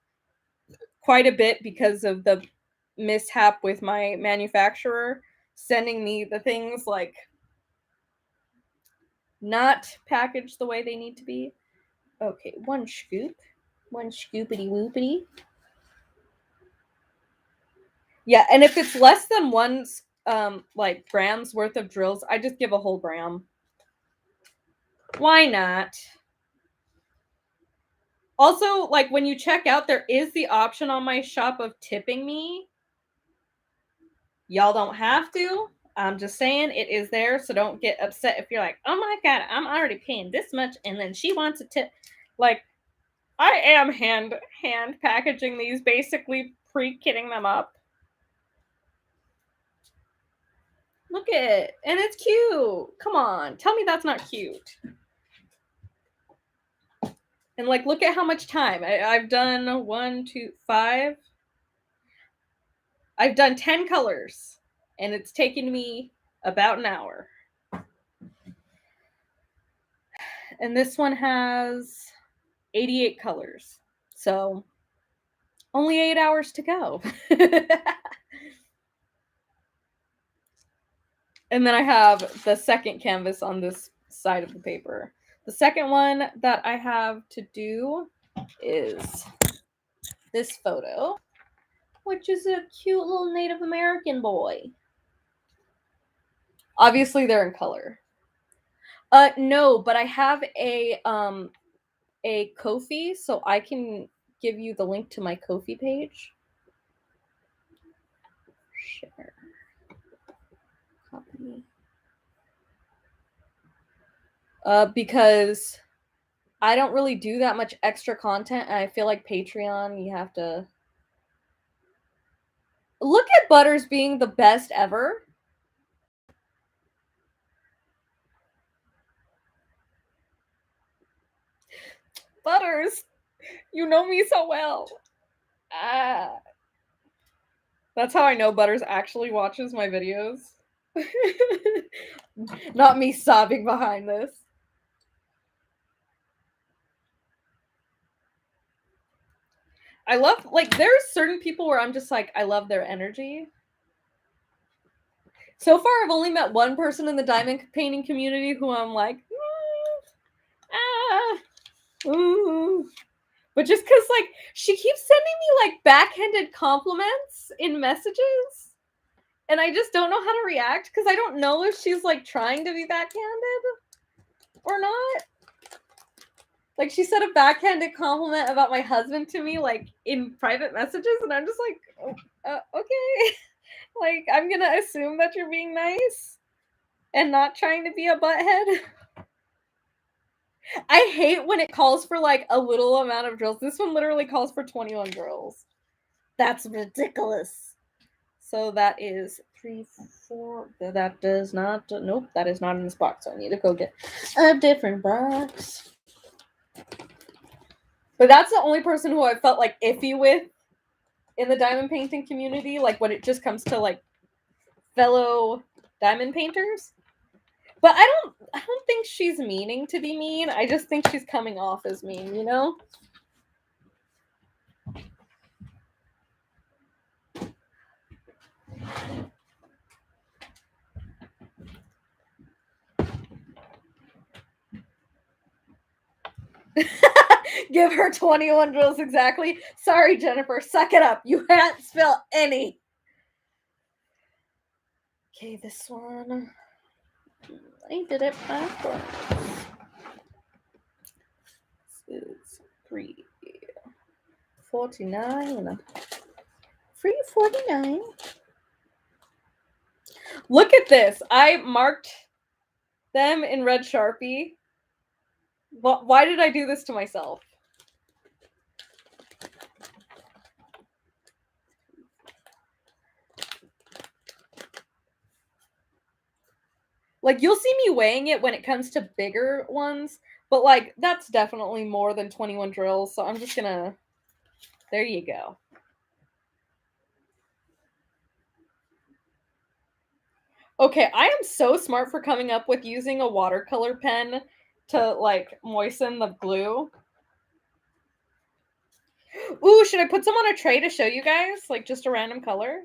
quite a bit because of the mishap with my manufacturer sending me the things like not packaged the way they need to be. Okay, one scoopity whoopity. Yeah, and if it's less than one like grams worth of drills, I just give a whole gram. Why not? Also, like when you check out, there is the option on my shop of tipping me. Y'all don't have to. I'm just saying it is there, so don't get upset if you're like, oh my god, I'm already paying this much and then she wants a tip. Like, I am hand packaging these, basically pre-kitting them up. Look at it. And it's cute. Come on. Tell me that's not cute. And like, look at how much time. I've done 1, 2, 5. I've done 10 colors. And it's taken me about an hour. And this one has 88 colors. So only 8 hours to go. And then I have the second canvas on this side of the paper. The second one that I have to do is this photo, which is a cute little Native American boy. Obviously, they're in color. No, but I have a Ko-fi, so I can give you the link to my Ko-fi page. Share. Copy. Because I don't really do that much extra content, and I feel like Patreon, you have to look at Butters being the best ever. Butters, you know me so well. That's how I know Butters actually watches my videos. Not me sobbing behind this. I love, like, there's certain people where I'm just like, I love their energy. So far, I've only met one person in the diamond painting community who I'm like, ooh. But just because, like, she keeps sending me, like, backhanded compliments in messages. And I just don't know how to react because I don't know if she's, like, trying to be backhanded or not. Like, she said a backhanded compliment about my husband to me, like, in private messages, and I'm just like, oh, okay. Like, I'm gonna assume that you're being nice and not trying to be a butthead. I hate when it calls for, like, a little amount of drills. This one literally calls for 21 drills. That's ridiculous. So that is 3, 4. That does not. Nope, that is not in this box. So I need to go get a different box. But that's the only person who I felt like iffy with in the diamond painting community. Like when it just comes to like fellow diamond painters. But I don't think she's meaning to be mean. I just think she's coming off as mean, you know? Give her 21 drills exactly. Sorry, Jennifer. Suck it up. You can't spill any. Okay, this one. I did it backwards. This is 349. 349. Look at this. I marked them in red Sharpie. Why did I do this to myself? Like, you'll see me weighing it when it comes to bigger ones, but, like, that's definitely more than 21 drills, so I'm just gonna... There you go. Okay, I am so smart for coming up with using a watercolor pen to, like, moisten the glue. Ooh, should I put some on a tray to show you guys? Like, just a random color?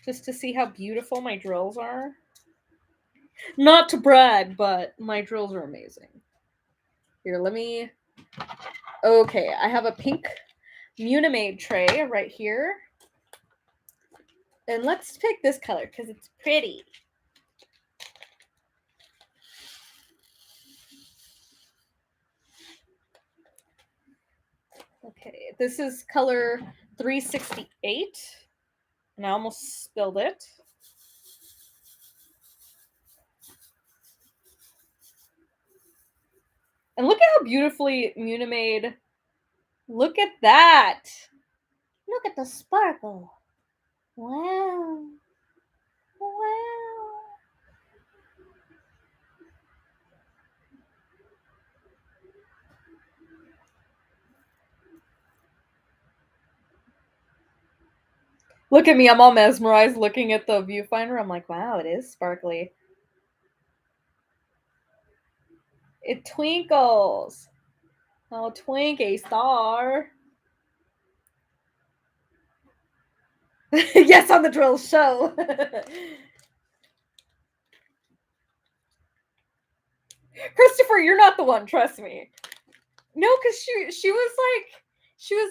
Just to see how beautiful my drills are. Not to brag, but my drills are amazing. Here, let me... Okay, I have a pink Unimade tray right here. And let's pick this color because it's pretty. Okay, this is color 368. And I almost spilled it. And look at how beautifully Unimade. Look at that. Look at the sparkle. Wow. Wow. Look at me, I'm all mesmerized looking at the viewfinder. I'm like, wow, it is sparkly. It twinkles. Oh, Twinkie star. Yes, on the drill show. Christopher, you're not the one, trust me. No, because she was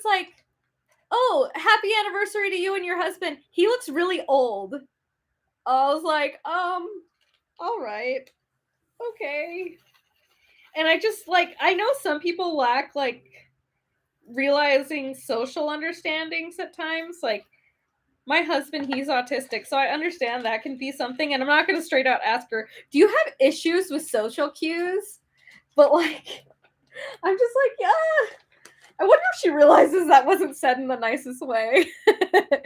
like, oh, happy anniversary to you and your husband. He looks really old. I was like, all right. Okay. And I just like, I know some people lack like realizing social understandings at times. Like my husband, he's autistic, so I understand that can be something. And I'm not going to straight out ask her, do you have issues with social cues? But like, I'm just like, yeah. I wonder if she realizes that wasn't said in the nicest way. Because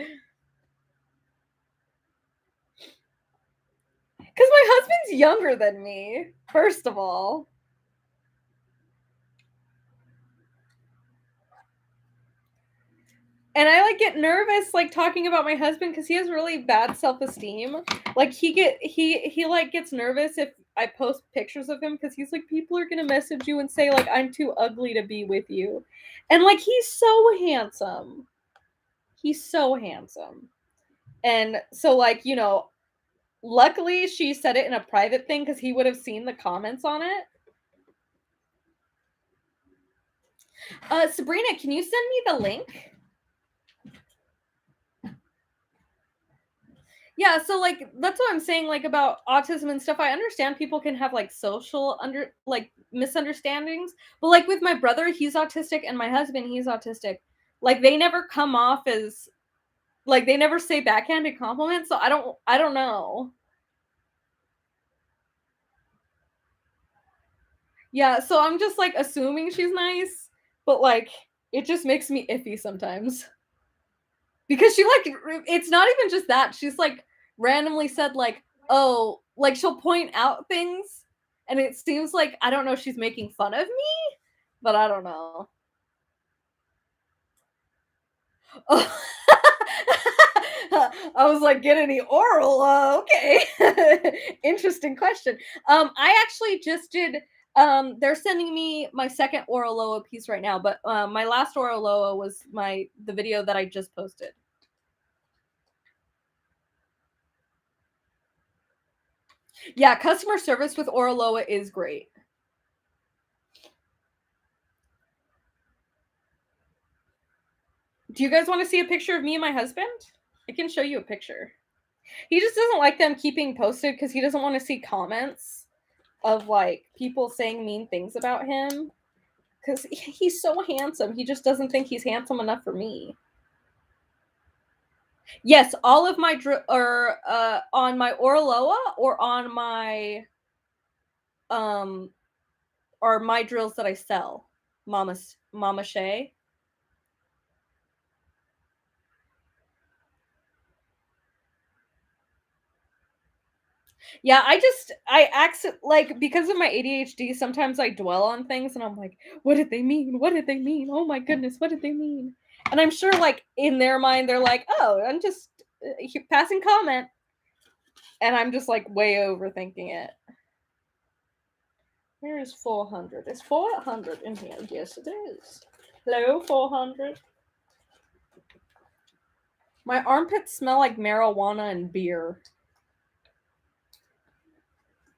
my husband's younger than me, first of all. And I like get nervous like talking about my husband because he has really bad self-esteem. Like he like gets nervous if I post pictures of him because he's like, people are gonna message you and say like I'm too ugly to be with you. And like he's so handsome. He's so handsome. And so like, you know, luckily she said it in a private thing because he would have seen the comments on it. Sabrina, can you send me the link? Yeah, so like that's what I'm saying like about autism and stuff. I understand people can have like social misunderstandings, but like with my brother, he's autistic and my husband, he's autistic. Like they never come off as like they never say backhanded compliments, so I don't know. Yeah, so I'm just like assuming she's nice, but like it just makes me iffy sometimes. Because she like it's not even just that. She's like randomly said like, "Oh, like she'll point out things and it seems like I don't know if she's making fun of me, but I don't know." Oh. I was like, "Get any oral? Okay." Interesting question. I actually just did they're sending me my second Oral Loa piece right now, but my last Oral Loa was the video that I just posted. Yeah, customer service with Oraloa is great. Do you guys want to see a picture of me and my husband? I can show you a picture. He just doesn't like them keeping posted because he doesn't want to see comments of like people saying mean things about him. Because he's so handsome. He just doesn't think he's handsome enough for me. Yes, all of my or on my Oraloa or on my are my drills that I sell. Mama Shay. Yeah, I accent like because of my ADHD, sometimes I dwell on things and I'm like, what did they mean? What did they mean? Oh my goodness, what did they mean? And I'm sure like in their mind they're like, oh, I'm just passing comment. And I'm just like way overthinking it. Where is 400? Is 400 in here? Yes, it is. Hello, 400. My armpits smell like marijuana and beer.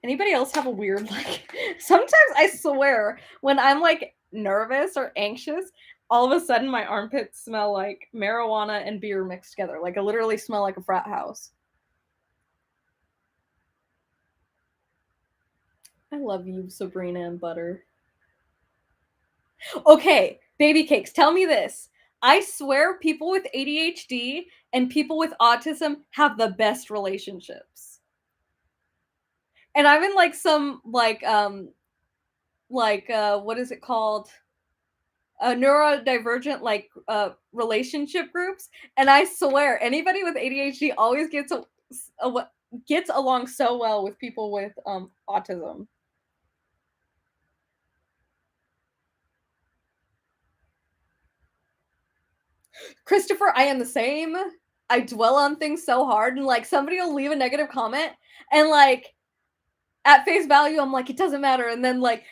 Anybody else have a weird like sometimes I swear when I'm like nervous or anxious, all of a sudden my armpits smell like marijuana and beer mixed together. Like I literally smell like a frat house. I love you, Sabrina and Butter. Okay, baby cakes, tell me this. I swear people with ADHD and people with autism have the best relationships. And I'm in like some what is it called? Neurodivergent relationship groups, and I swear anybody with ADHD always gets along so well with people with autism. Christopher, I am the same. I dwell on things so hard, and like somebody will leave a negative comment, and like at face value, I'm like, it doesn't matter, and then like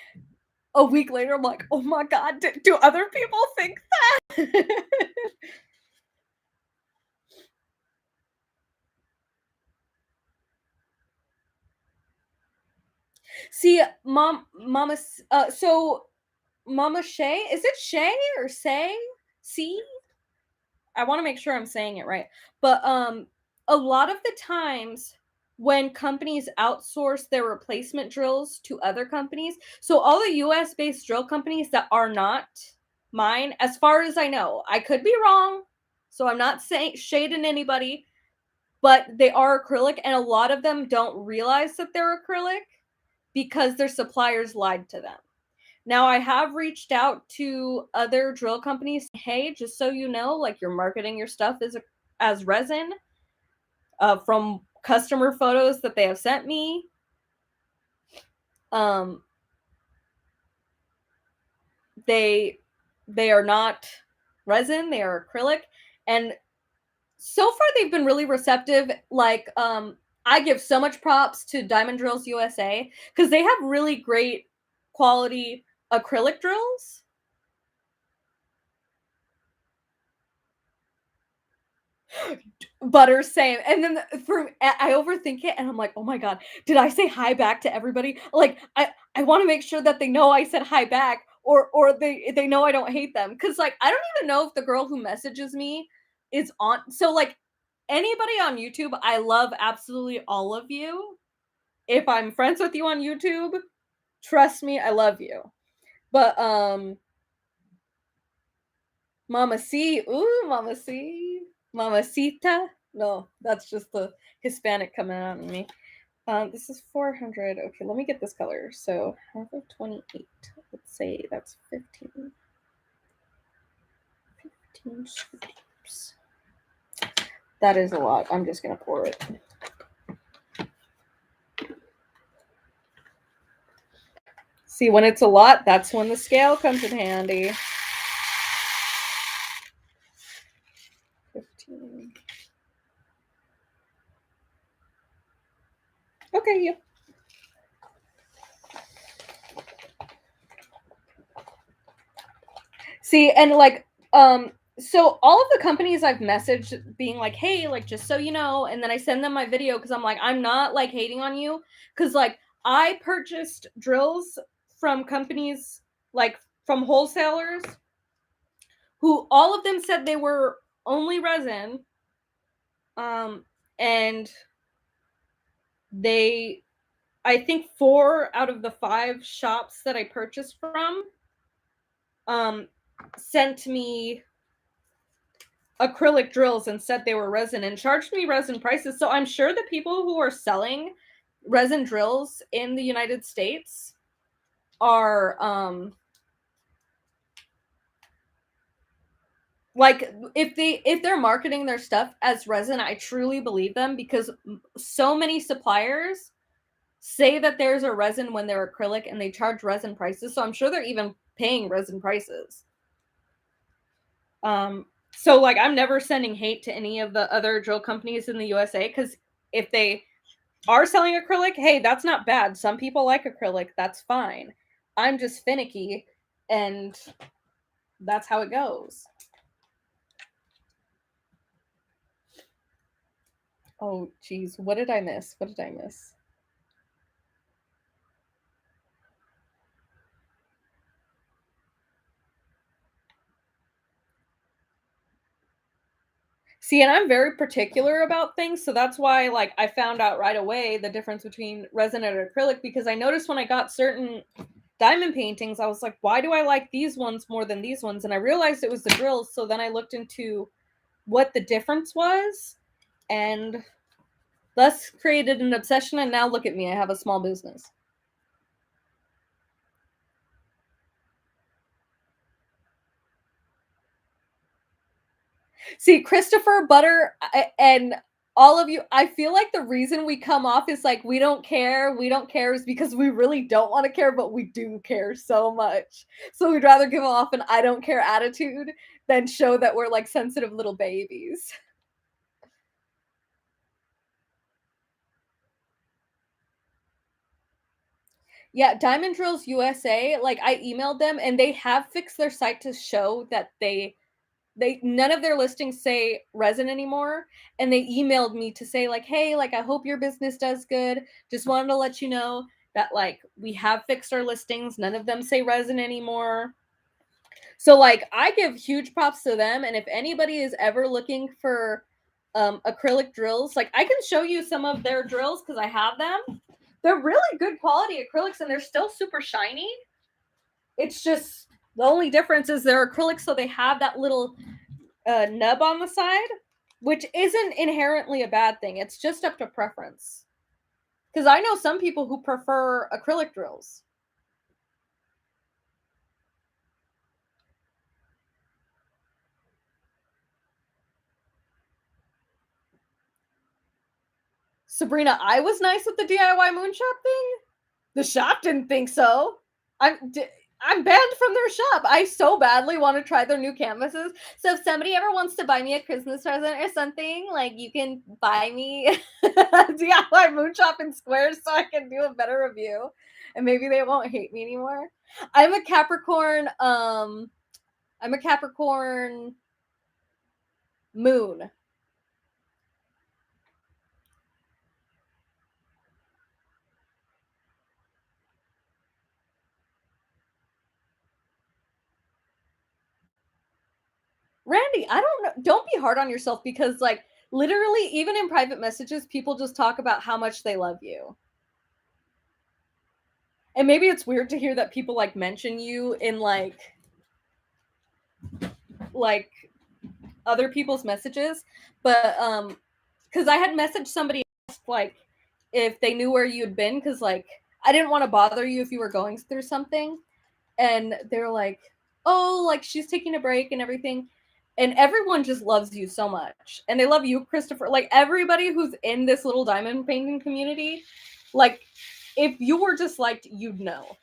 a week later, I'm like, oh my god, do other people think that? See, so Mama Shay, is it Shay or Say? See? I want to make sure I'm saying it right. But a lot of the times when companies outsource their replacement drills to other companies, so all the US based drill companies that are not mine, as far as I know, I could be wrong, so I'm not saying shading anybody, but they are acrylic, and a lot of them don't realize that they're acrylic because their suppliers lied to them. Now, I have reached out to other drill companies. Hey, just so you know, like you're marketing your stuff as resin. From customer photos that they have sent me, um, they are not resin; they are acrylic, and so far they've been really receptive. Like, I give so much props to Diamond Drills USA because they have really great quality acrylic drills. Butter, same. And then I overthink it, and I'm like, oh my god, did I say hi back to everybody? Like, I want to make sure that they know I said hi back, or they know I don't hate them, because like I don't even know if the girl who messages me is on. So like anybody on YouTube, I love absolutely all of you. If I'm friends with you on YouTube, trust me, I love you. But Mama C, ooh, Mama C, Mamacita. No, that's just the Hispanic coming out in me. This is 400. Okay, let me get this color. So half of 28. Let's say that's 15. 15 scoops. That is a lot. I'm just gonna pour it. See, when it's a lot, that's when the scale comes in handy. 15. Okay, yep. See, and like, so all of the companies I've messaged being like, hey, like, just so you know, and then I send them my video because I'm like, I'm not like hating on you, because like I purchased drills from companies, like from wholesalers, who all of them said they were only resin, and they, I think 4 out of the 5 shops that I purchased from, sent me acrylic drills and said they were resin and charged me resin prices. So I'm sure the people who are selling resin drills in the United States are like, if they're marketing their stuff as resin, I truly believe them, because so many suppliers say that there's a resin when they're acrylic and they charge resin prices. So I'm sure they're even paying resin prices. So like I'm never sending hate to any of the other drill companies in the USA, because if they are selling acrylic, hey, that's not bad. Some people like acrylic, that's fine. I'm just finicky, and that's how it goes. Oh geez, what did I miss? What did I miss? See, and I'm very particular about things, so that's why, like, I found out right away the difference between resin and acrylic because I noticed when I got certain diamond paintings, I was like, "Why do I like these ones more than these ones?" And I realized it was the drills, so then I looked into what the difference was and thus created an obsession, and now look at me, I have a small business. See, Christopher, Butter, and all of you, I feel like the reason we come off is like we don't care is because we really don't want to care, but we do care so much. So we'd rather give off an I don't care attitude than show that we're like sensitive little babies. Yeah, Diamond Drills USA, like I emailed them and they have fixed their site to show that they none of their listings say resin anymore, and they emailed me to say like, "Hey, like I hope your business does good. Just wanted to let you know that like we have fixed our listings. None of them say resin anymore." So like I give huge props to them, and if anybody is ever looking for acrylic drills, like I can show you some of their drills cuz I have them. They're really good quality acrylics and they're still super shiny. It's just the only difference is they're acrylics so they have that little nub on the side, which isn't inherently a bad thing. It's just up to preference. Because I know some people who prefer acrylic drills. Sabrina, I was nice with the DIY moonshop thing. The shop didn't think so. I'm banned from their shop. I so badly want to try their new canvases. So if somebody ever wants to buy me a Christmas present or something, like you can buy me a DIY moonshop in squares so I can do a better review. And maybe they won't hate me anymore. I'm a Capricorn, I'm a Capricorn moon. Randy, I don't know. Don't be hard on yourself because like literally even in private messages people just talk about how much they love you. And maybe it's weird to hear that people like mention you in like other people's messages, but cuz I had messaged somebody else like if they knew where you'd been cuz like I didn't want to bother you if you were going through something and they're like, "Oh, like she's taking a break and everything." And everyone just loves you so much. And they love you, Christopher. Like everybody who's in this little diamond painting community, like if you were disliked, you'd know.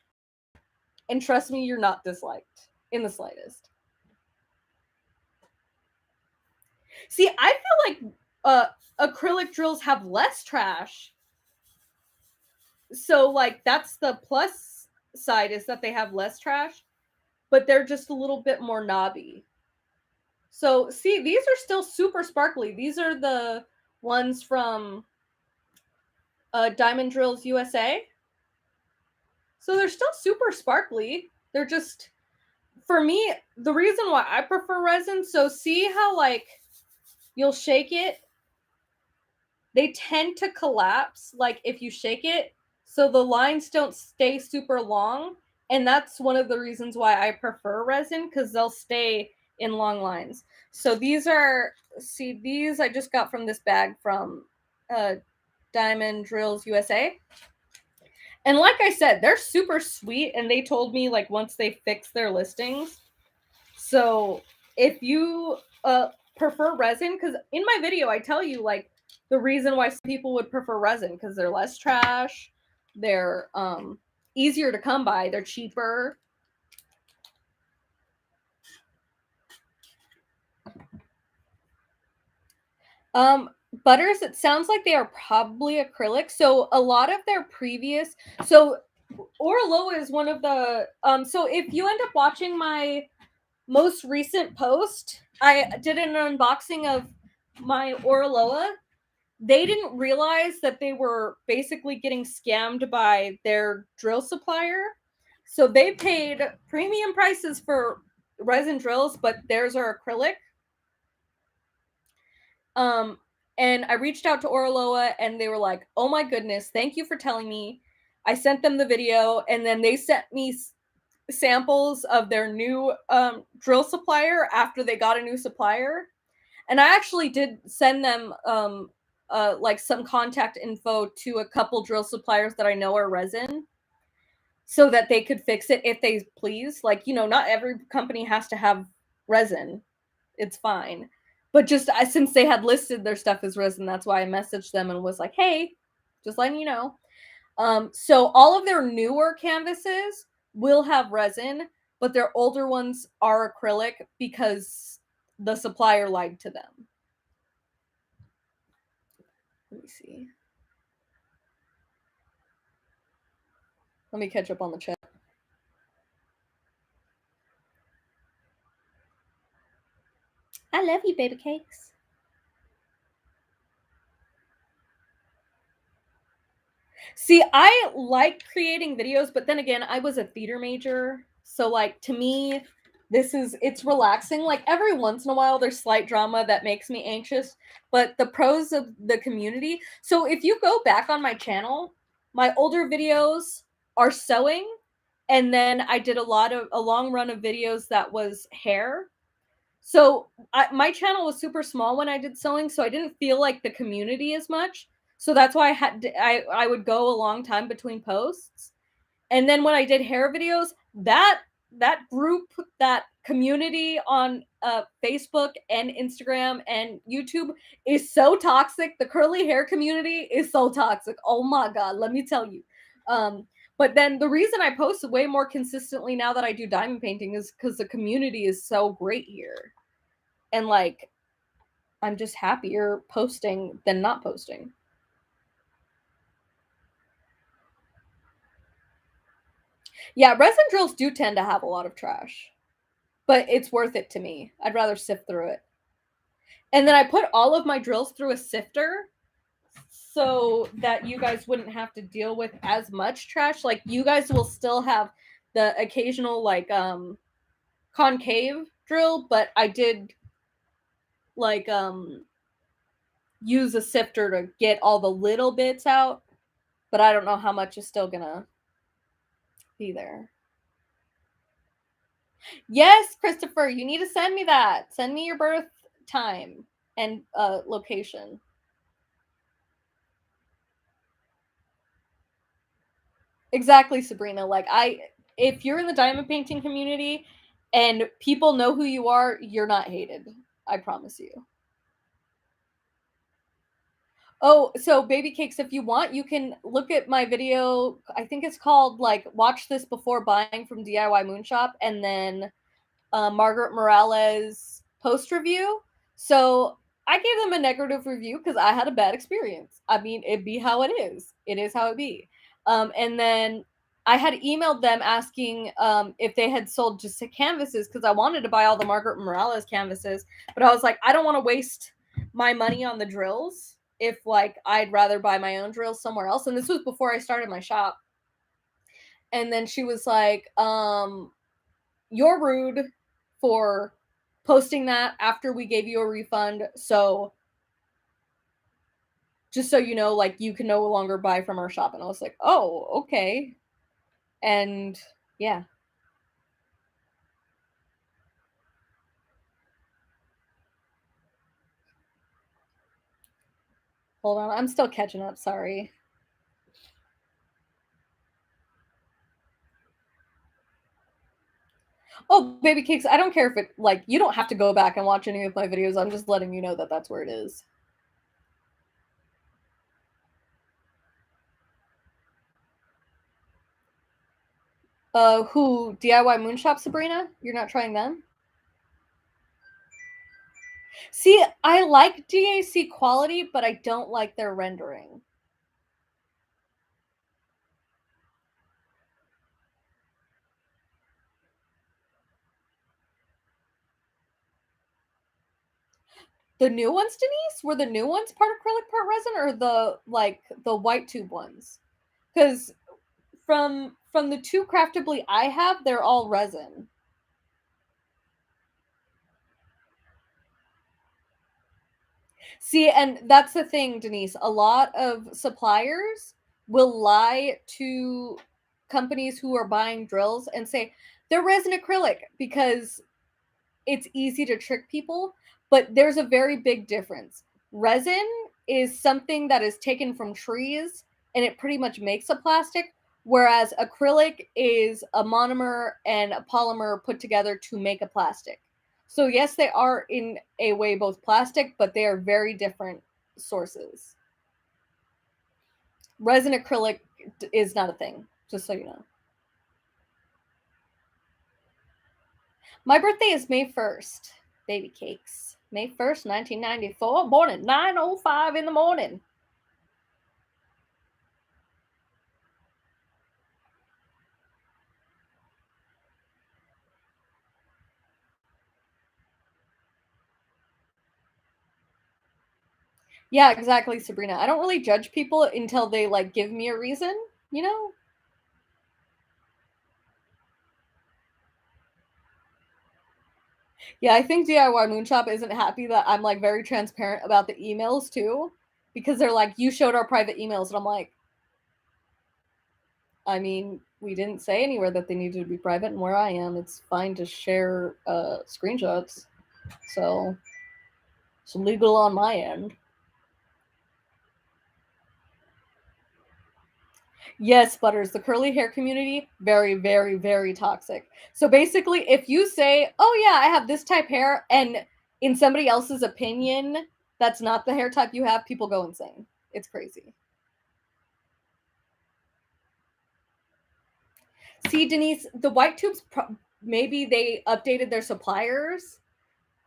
And trust me, you're not disliked in the slightest. See, I feel like acrylic drills have less trash. So like that's the plus side is that they have less trash, but they're just a little bit more knobby. So see, these are still super sparkly. These are the ones from Diamond Drills USA. So they're still super sparkly. They're just for me the reason why I prefer resin. So see how like you'll shake it, they tend to collapse like if you shake it, so the lines don't stay super long, and that's one of the reasons why I prefer resin because they'll stay in long lines. So these are see these I just got from this bag from uh, Diamond Drills USA. And like I said, they're super sweet and they told me like once they fix their listings. So if you prefer resin, because in my video I tell you like the reason why some people would prefer resin because they're less trash, they're easier to come by, they're cheaper. Um, Butters, it sounds like they are probably acrylic. So a lot of their previous so Orloa is one of the so if you end up watching my most recent post, I did an unboxing of my Orloa. They didn't realize that they were basically getting scammed by their drill supplier. So they paid premium prices for resin drills, but theirs are acrylic. And I reached out to Oraloa and they were like, "Oh my goodness, thank you for telling me." I sent them the video and then they sent me samples of their new drill supplier after they got a new supplier. And I actually did send them like some contact info to a couple drill suppliers that I know are resin so that they could fix it if they please. Like, not every company has to have resin. It's fine. But just since they had listed their stuff as resin, that's why I messaged them and was like, "Hey, just letting you know." So all of their newer canvases will have resin, but their older ones are acrylic because the supplier lied to them. Let me see. Let me catch up on the chat. I love you, baby cakes. See, I like creating videos, but then again, I was a theater major. So, like, to me, it's relaxing. Like, every once in a while, there's slight drama that makes me anxious, but the pros of the community. So, if you go back on my channel, my older videos are sewing, and then I did a long run of videos that was hair. So my channel was super small when I did sewing, so I didn't feel like the community as much. So that's why I would go a long time between posts. And then when I did hair videos, that group, that community on Facebook and Instagram and YouTube is so toxic. The curly hair community is so toxic. Oh my god, let me tell you. But then the reason I post way more consistently now that I do diamond painting is because the community is so great here. And like, I'm just happier posting than not posting. Yeah, resin drills do tend to have a lot of trash, but it's worth it to me. I'd rather sift through it. And then I put all of my drills through a sifter so that you guys wouldn't have to deal with as much trash. Like, you guys will still have the occasional like concave drill, but I did like use a sifter to get all the little bits out, but I don't know how much is still gonna be there. Yes, Christopher, you need to send me that. Send me your birth time and location. Exactly, Sabrina. Like, if you're in the diamond painting community and people know who you are, you're not hated. I promise you. Oh, so baby cakes, if you want, you can look at my video. I think it's called like "Watch This Before Buying" from DIY Moonshop, and then Margaret Morales post review. So I gave them a negative review because I had a bad experience. I mean, it be how it is. It is how it be. And then I had emailed them asking if they had sold just canvases because I wanted to buy all the Margaret Morales canvases, but I was like, I don't want to waste my money on the drills if like I'd rather buy my own drills somewhere else. And this was before I started my shop. And then she was like, "You're rude for posting that after we gave you a refund. So just so you know, like, you can no longer buy from our shop." And I was like, "Oh, okay." And yeah. Hold on. I'm still catching up. Sorry. Oh, baby cakes. I don't care if it, like, you don't have to go back and watch any of my videos. I'm just letting you know that that's where it is. Who? DIY Moonshop, Sabrina? You're not trying them? See, I like DAC quality, but I don't like their rendering. The new ones, Denise? Were the new ones part acrylic, part resin, or the white tube ones? Because from the two craftably I have, they're all resin. See, and that's the thing, Denise. A lot of suppliers will lie to companies who are buying drills and say they're resin acrylic because it's easy to trick people, but there's a very big difference. Resin is something that is taken from trees and it pretty much makes a plastic, whereas acrylic is a monomer and a polymer put together to make a plastic. So, yes, they are in a way both plastic, but they are very different sources. Resin acrylic is not a thing, just so you know. My birthday is May 1st. Baby cakes. May 1st, 1994. Born at 9:05 in the morning. Yeah, exactly, Sabrina. I don't really judge people until they like give me a reason, you know? Yeah, I think DIY Moonshop isn't happy that I'm like very transparent about the emails too. Because they're like, you showed our private emails, and I'm like, I mean, we didn't say anywhere that they needed to be private, and where I am, it's fine to share screenshots. So it's legal on my end. Yes, Butters, the curly hair community, very, very, very toxic. So basically, if you say, oh yeah, I have this type hair, and in somebody else's opinion, that's not the hair type you have, people go insane. It's crazy. See, Denise, the white tubes, maybe they updated their suppliers,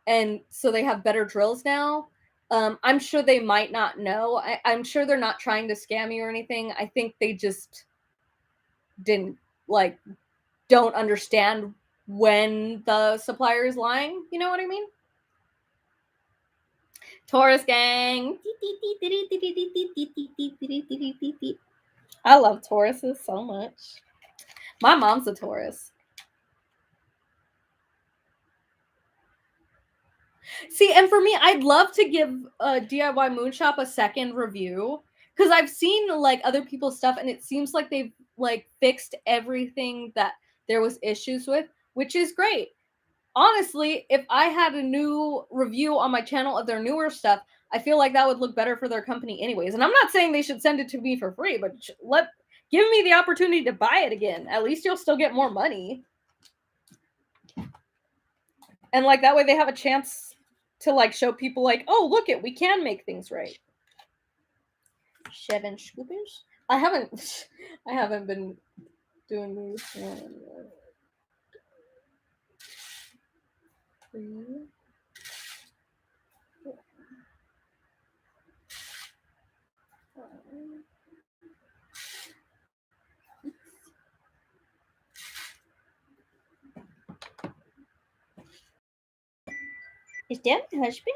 and so they have better drills now. I'm sure they might not know. I'm sure they're not trying to scam you or anything. I think they just didn't like don't understand when the supplier is lying. You know what I mean? Taurus gang. I love Tauruses so much. My mom's a Taurus. See, and for me, I'd love to give DIY Moonshop a second review because I've seen like other people's stuff, and it seems like they've like fixed everything that there was issues with, which is great. Honestly, if I had a new review on my channel of their newer stuff, I feel like that would look better for their company anyways. And I'm not saying they should send it to me for free, but give me the opportunity to buy it again. At least you'll still get more money. And like that way they have a chance to like show people like, "Oh, look it, we can make things right." Seven scoopers? I haven't I haven't been doing these. Three. Is that my husband?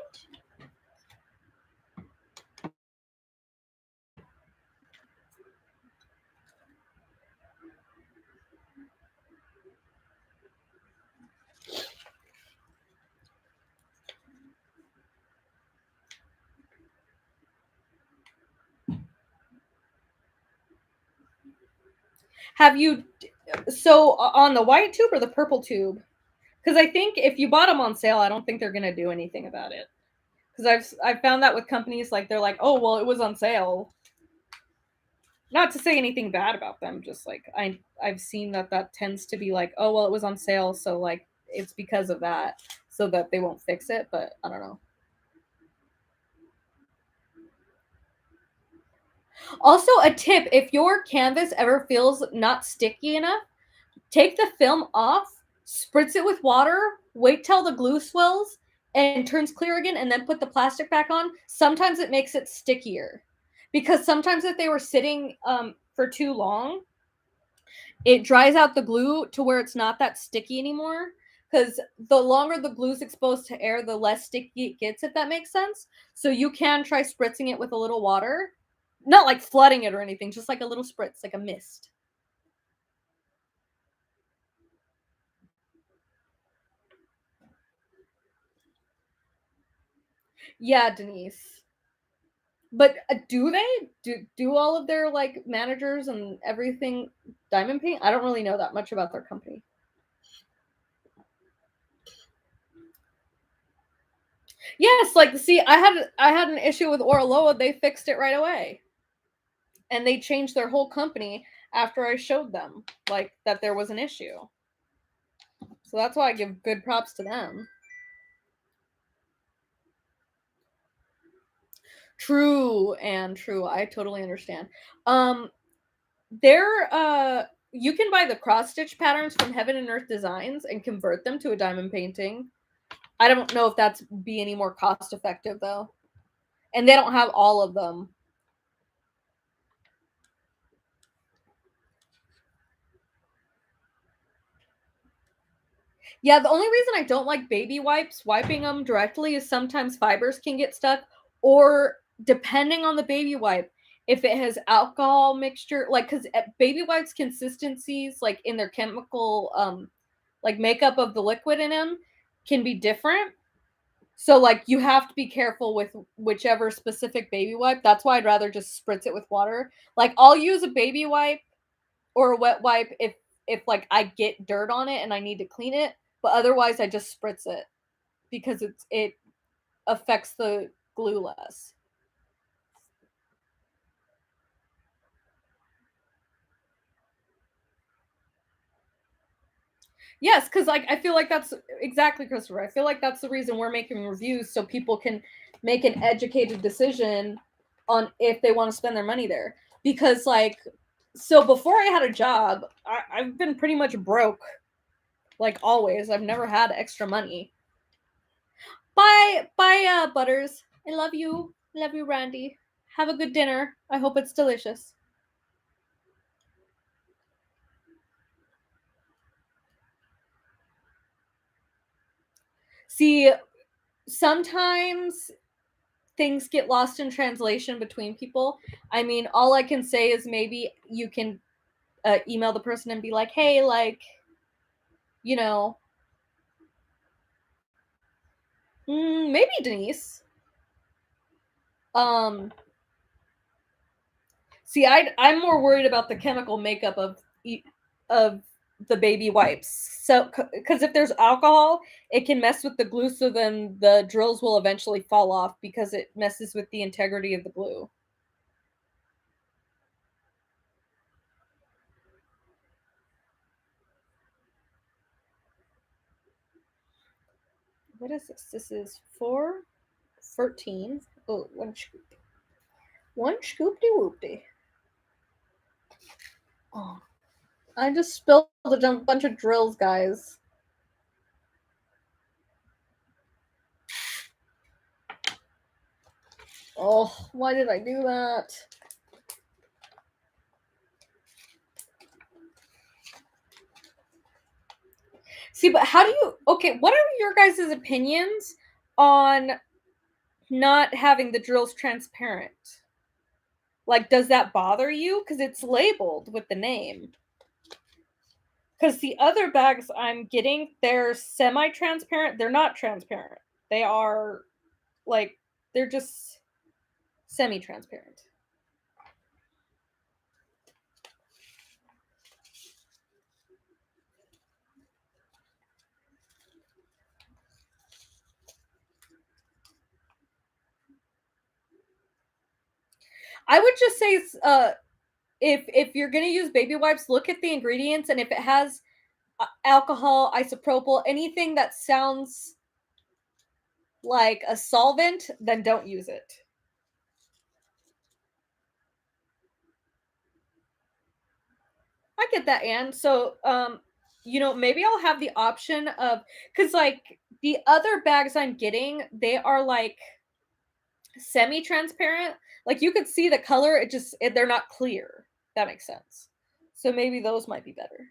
Have you so on the white tube or the purple tube? Because I think if you bought them on sale, I don't think they're gonna do anything about it. Because I've found that with companies like they're like, oh well, it was on sale. Not to say anything bad about them, just like I've seen that tends to be like, oh well, it was on sale, so like it's because of that, so that they won't fix it. But I don't know. Also, a tip: if your canvas ever feels not sticky enough, take the film off, spritz it with water, wait till the glue swells and turns clear again, and then put the plastic back on. Sometimes it makes it stickier. Because sometimes if they were sitting for too long, it dries out the glue to where it's not that sticky anymore. Because the longer the glue's exposed to air, the less sticky it gets, if that makes sense. So you can try spritzing it with a little water. Not like flooding it or anything, just like a little spritz, like a mist. Yeah, Denise. But do they do all of their like managers and everything diamond paint? I don't really know that much about their company. Yes, like see, I had an issue with Oraloa. They fixed it right away, and they changed their whole company after I showed them like that there was an issue. So that's why I give good props to them. True and true. I totally understand. Um, there you can buy the cross stitch patterns from Heaven and Earth Designs and convert them to a diamond painting. I don't know if that's be any more cost effective though. And they don't have all of them. Yeah, the only reason I don't like baby wipes, wiping them directly, is sometimes fibers can get stuck, or depending on the baby wipe, if it has alcohol mixture, like because baby wipes consistencies, like in their chemical, like makeup of the liquid in them, can be different. So like you have to be careful with whichever specific baby wipe. That's why I'd rather just spritz it with water. Like I'll use a baby wipe or a wet wipe if like I get dirt on it and I need to clean it, but otherwise I just spritz it because it affects the glue less. Yes, because like I feel like that's exactly, Christopher. I feel like that's the reason we're making reviews so people can make an educated decision on if they want to spend their money there. Because like, so before I had a job, I've been pretty much broke, like always. I've never had extra money. Bye, Butters. I love you. Love you, Randy. Have a good dinner. I hope it's delicious. See, sometimes things get lost in translation between people. I mean, all I can say is maybe you can email the person and be like, hey, like, you know, maybe Denise. Um, See, I'm more worried about the chemical makeup of the baby wipes. So, because if there's alcohol, it can mess with the glue. So then the drills will eventually fall off because it messes with the integrity of the glue. What is this? This is 413. Oh, one scoop. One scoopty whoopty. Oh, I just spilled a bunch of drills, guys. Oh, why did I do that? See, but how do you? Okay, what are your guys' opinions on not having the drills transparent? Like, does that bother you? Because it's labeled with the name. Because the other bags I'm getting, they're semi transparent. They're not transparent. They are like, they're just semi transparent. I would just say, if you're gonna use baby wipes, look at the ingredients, and if it has alcohol, isopropyl, anything that sounds like a solvent, then don't use it. I get that, Anne. So, maybe I'll have the option of, because like the other bags I'm getting, they are like semi-transparent. Like you could see the color. They're not clear. That makes sense. So maybe those might be better.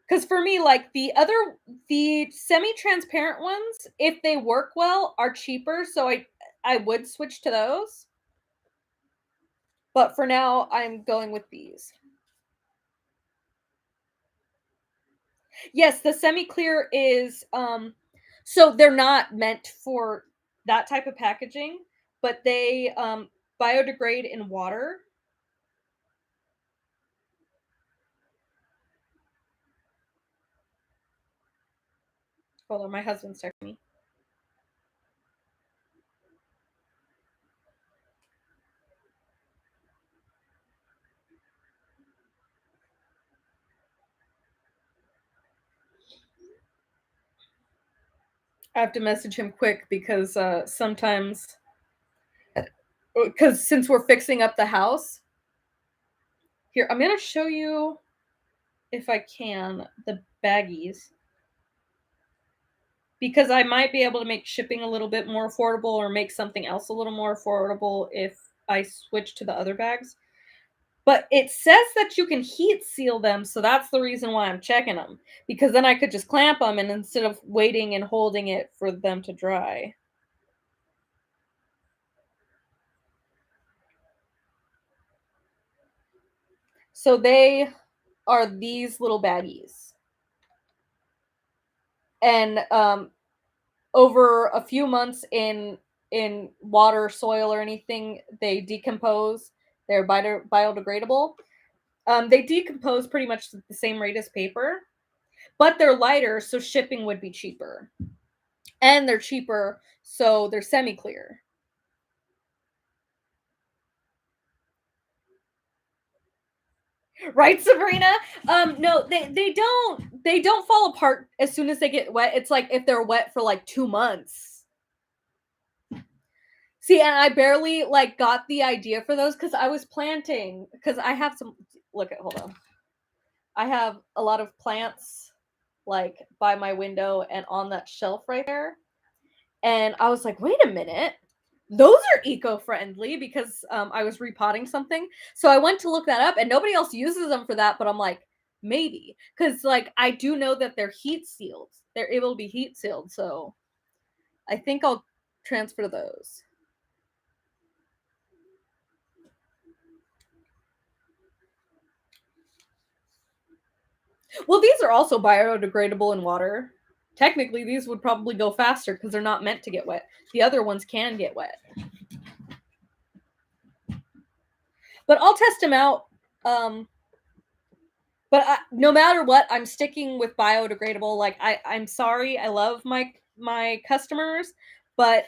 Because for me, like the semi-transparent ones, if they work well, are cheaper. So I would switch to those. But for now, I'm going with these. Yes, the semi-clear is So they're not meant for that type of packaging, but they biodegrade in water. Hold on, my husband's texting me. I have to message him quick because sometimes, because since we're fixing up the house, here I'm gonna show you if I can the baggies because I might be able to make shipping a little bit more affordable or make something else a little more affordable if I switch to the other bags. But it says that you can heat seal them, so that's the reason why I'm checking them. Because then I could just clamp them and instead of waiting and holding it for them to dry. So they are these little baggies. And over a few months in water, soil, or anything, they decompose. They're biodegradable. They decompose pretty much at the same rate as paper, but they're lighter, so shipping would be cheaper. And they're cheaper, so they're semi-clear. Right, Sabrina? No, they don't fall apart as soon as they get wet. It's like if they're wet for like 2 months. See, and I barely like got the idea for those because I was planting because I have some look at hold on. I have a lot of plants like by my window and on that shelf right there. And I was like, wait a minute. Those are eco-friendly because I was repotting something. So I went to look that up and nobody else uses them for that, but I'm like, maybe. Because like I do know that they're heat sealed. They're able to be heat sealed. So I think I'll transfer those. Well, these are also biodegradable in water. Technically, these would probably go faster because they're not meant to get wet. The other ones can get wet. But I'll test them out. But no matter what, I'm sticking with biodegradable. Like I'm sorry, I love my customers, but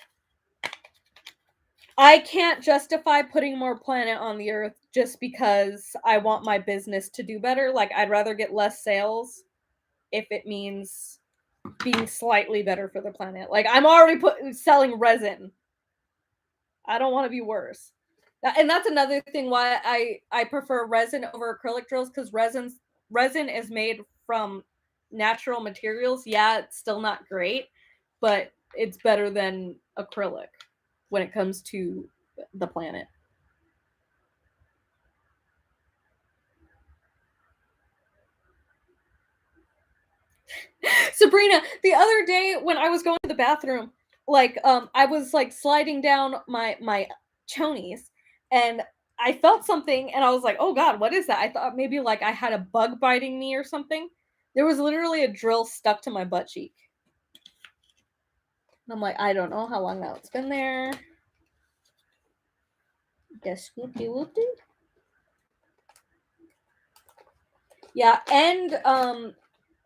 I can't justify putting more planet on the earth just because I want my business to do better. Like I'd rather get less sales if it means being slightly better for the planet. Like I'm already selling resin. I don't want to be worse. And that's another thing why I prefer resin over acrylic drills because resin is made from natural materials. Yeah, it's still not great, but it's better than acrylic when it comes to the planet. Sabrina, the other day when I was going to the bathroom, like I was like sliding down my chonies and I felt something and I was like, "Oh god, what is that?" I thought maybe like I had a bug biting me or something. There was literally a drill stuck to my butt cheek. And I'm like, "I don't know how long now it's been there." Guess whoopty. Yeah, and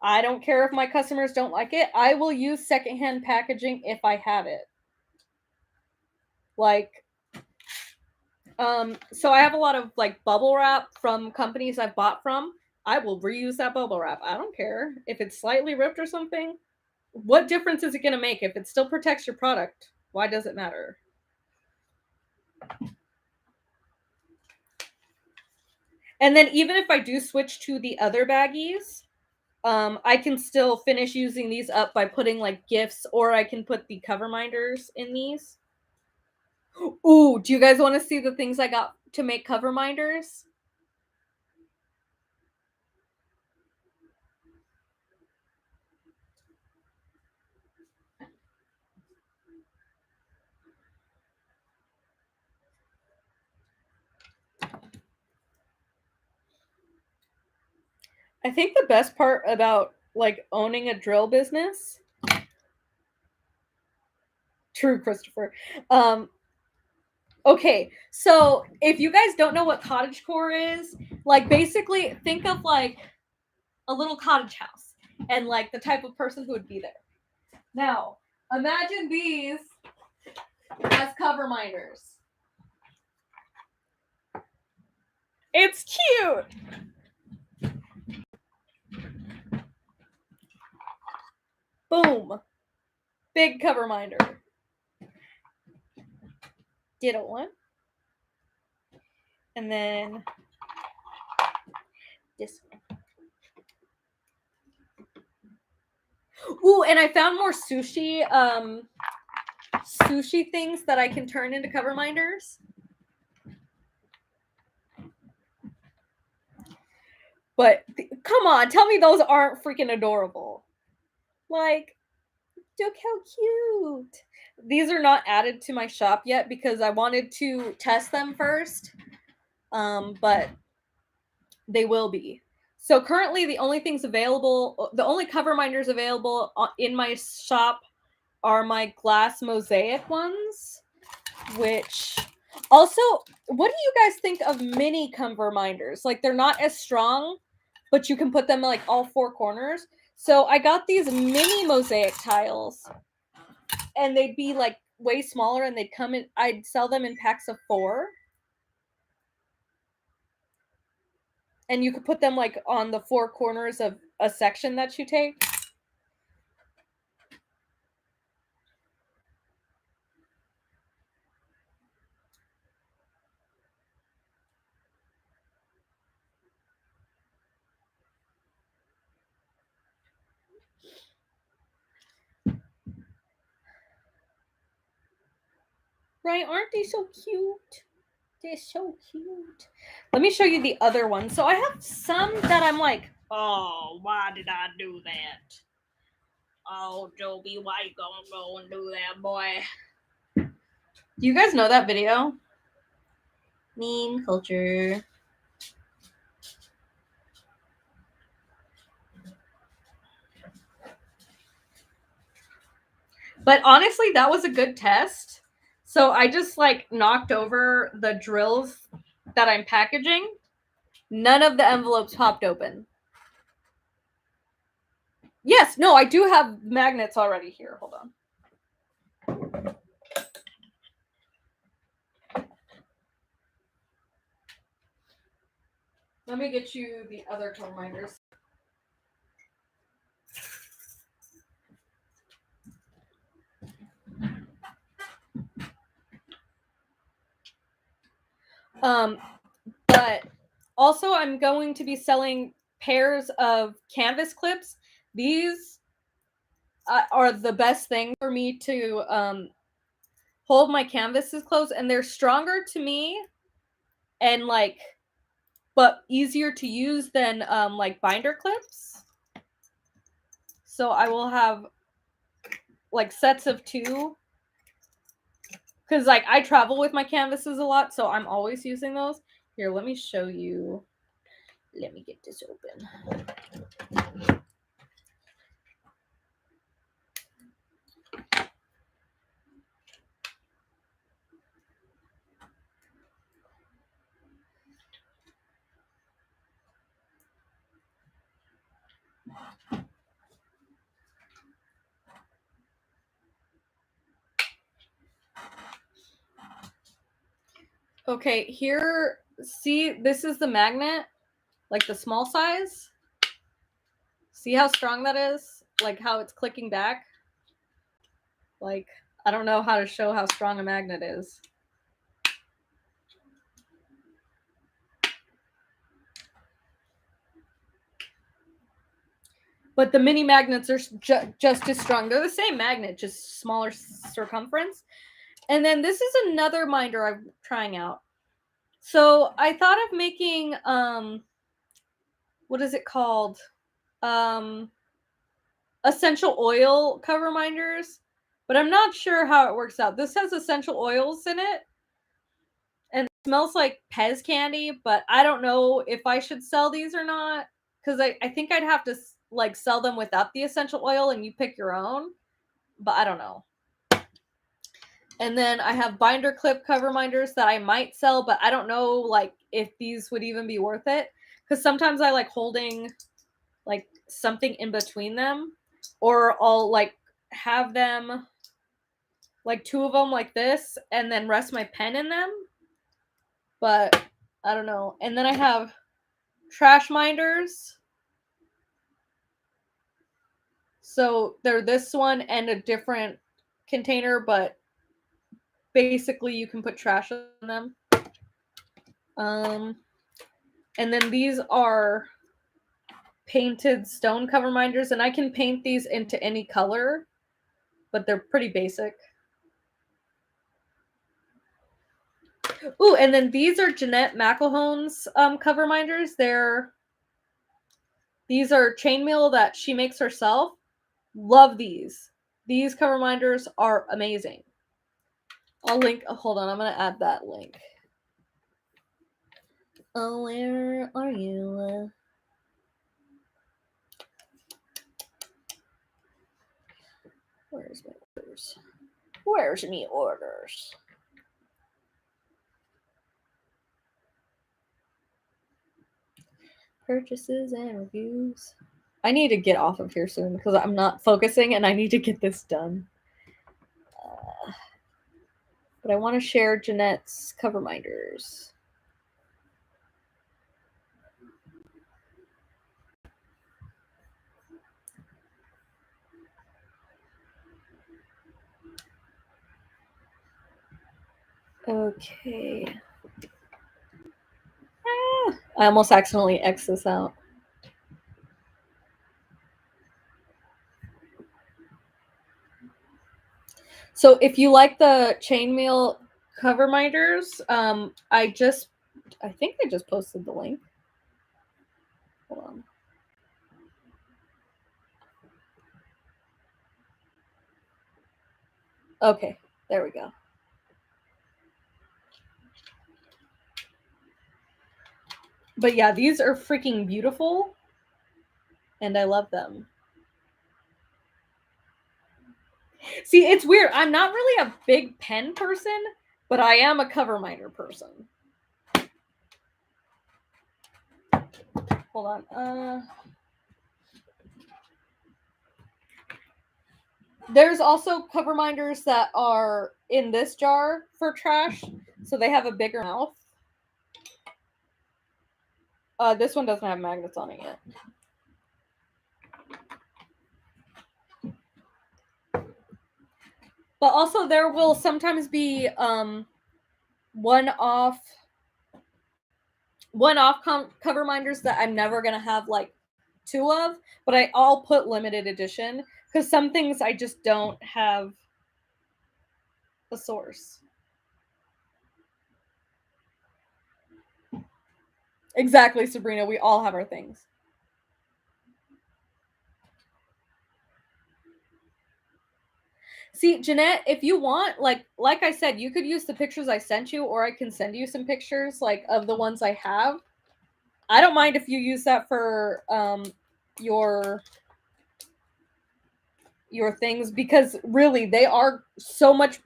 I don't care if my customers don't like it. I will use secondhand packaging if I have it. Like so I have a lot of like bubble wrap from companies I've bought from. I will reuse that bubble wrap. I don't care if it's slightly ripped or something. What difference is it going to make if it still protects your product? Why does it matter? And then even if I do switch to the other baggies, I can still finish using these up by putting like gifts, or I can put the cover minders in these. Ooh, do you guys want to see the things I got to make cover minders? I think the best part about like owning a drill business True, Christopher. Okay, so if you guys don't know what cottagecore is, like basically think of like a little cottage house and like the type of person who would be there. Now, imagine these as cover minders. It's cute. Boom. Big cover minder. Ditto one. And then this one. Ooh, and I found more sushi things that I can turn into cover minders. But come on, tell me those aren't freaking adorable. Like, look how cute. These are not added to my shop yet because I wanted to test them first. But they will be. So currently the only things available, the only cover minders available in my shop are my glass Mosaic ones, which also, what do you guys think of mini cover minders? Like they're not as strong, but you can put them in like all four corners. So I got these mini Mosaic tiles and they'd be like way smaller and they'd come in, I'd sell them in packs of 4. And you could put them like on the 4 corners of a section that you take. Right? Aren't they so cute? They're so cute. Let me show you the other one. So I have some that I'm like, oh, why did I do that? Oh, Joby, why you gonna go and do that, boy? Do you guys know that video? Meme culture. But honestly, that was a good test. So I just like knocked over the drills that I'm packaging. None of the envelopes popped open. Yes, no, I do have magnets already here. Hold on. Let me get you the other cover minders. But also I'm going to be selling pairs of canvas clips. These are the best thing for me to hold my canvases close, and they're stronger to me and like but easier to use than like binder clips. So I will have like sets of 2 because like I travel with my canvases a lot, so I'm always using those. Here, let me show you. Let me get this open. Okay, here, see, this is the magnet, like the small size. See how strong that is? Like how it's clicking back? Like, I don't know how to show how strong a magnet is. But the mini magnets are just as strong. They're the same magnet, just smaller circumference. And then this is another minder I'm trying out. So I thought of making, what is it called? Essential oil cover minders. But I'm not sure how it works out. This has essential oils in it. And it smells like Pez candy, but I don't know if I should sell these or not. Because I think I'd have to like sell them without the essential oil and you pick your own. But I don't know. And then I have binder clip cover minders that I might sell, but I don't know like if these would even be worth it. Because sometimes I like holding like something in between them, or I'll like have them like two of them like this and then rest my pen in them. But I don't know. And then I have trash minders. So they're this one and a different container, but basically you can put trash in them. And then these are painted stone cover minders, and I can paint these into any color, but they're pretty basic. Ooh, and then these are Jeanette McElhone's cover minders. These are chainmail that she makes herself. Love these. These cover minders are amazing. I'll link. Oh, hold on, I'm gonna add that link. Oh, where are you? Where's my orders? Where's me orders? Purchases and reviews. I need to get off of here soon because I'm not focusing and I need to get this done. But I want to share Jeanette's cover minders. Okay. I almost accidentally X this out. So if you like the chainmail cover minders, I think I just posted the link. Hold on. Okay, there we go. But yeah, these are freaking beautiful, and I love them. See, it's weird. I'm not really a big pen person, but I am a cover minder person. Hold on. There's also cover minders that are in this jar for trash, so they have a bigger mouth. This one doesn't have magnets on it yet. But also there will sometimes be one-off cover minders that I'm never gonna have like two of, but I'll put limited edition because some things I just don't have a source. Exactly, Sabrina. We all have our things. See, Jeanette, if you want, like I said, you could use the pictures I sent you, or I can send you some pictures like of the ones I have. I don't mind if you use that for your things, because really they are so much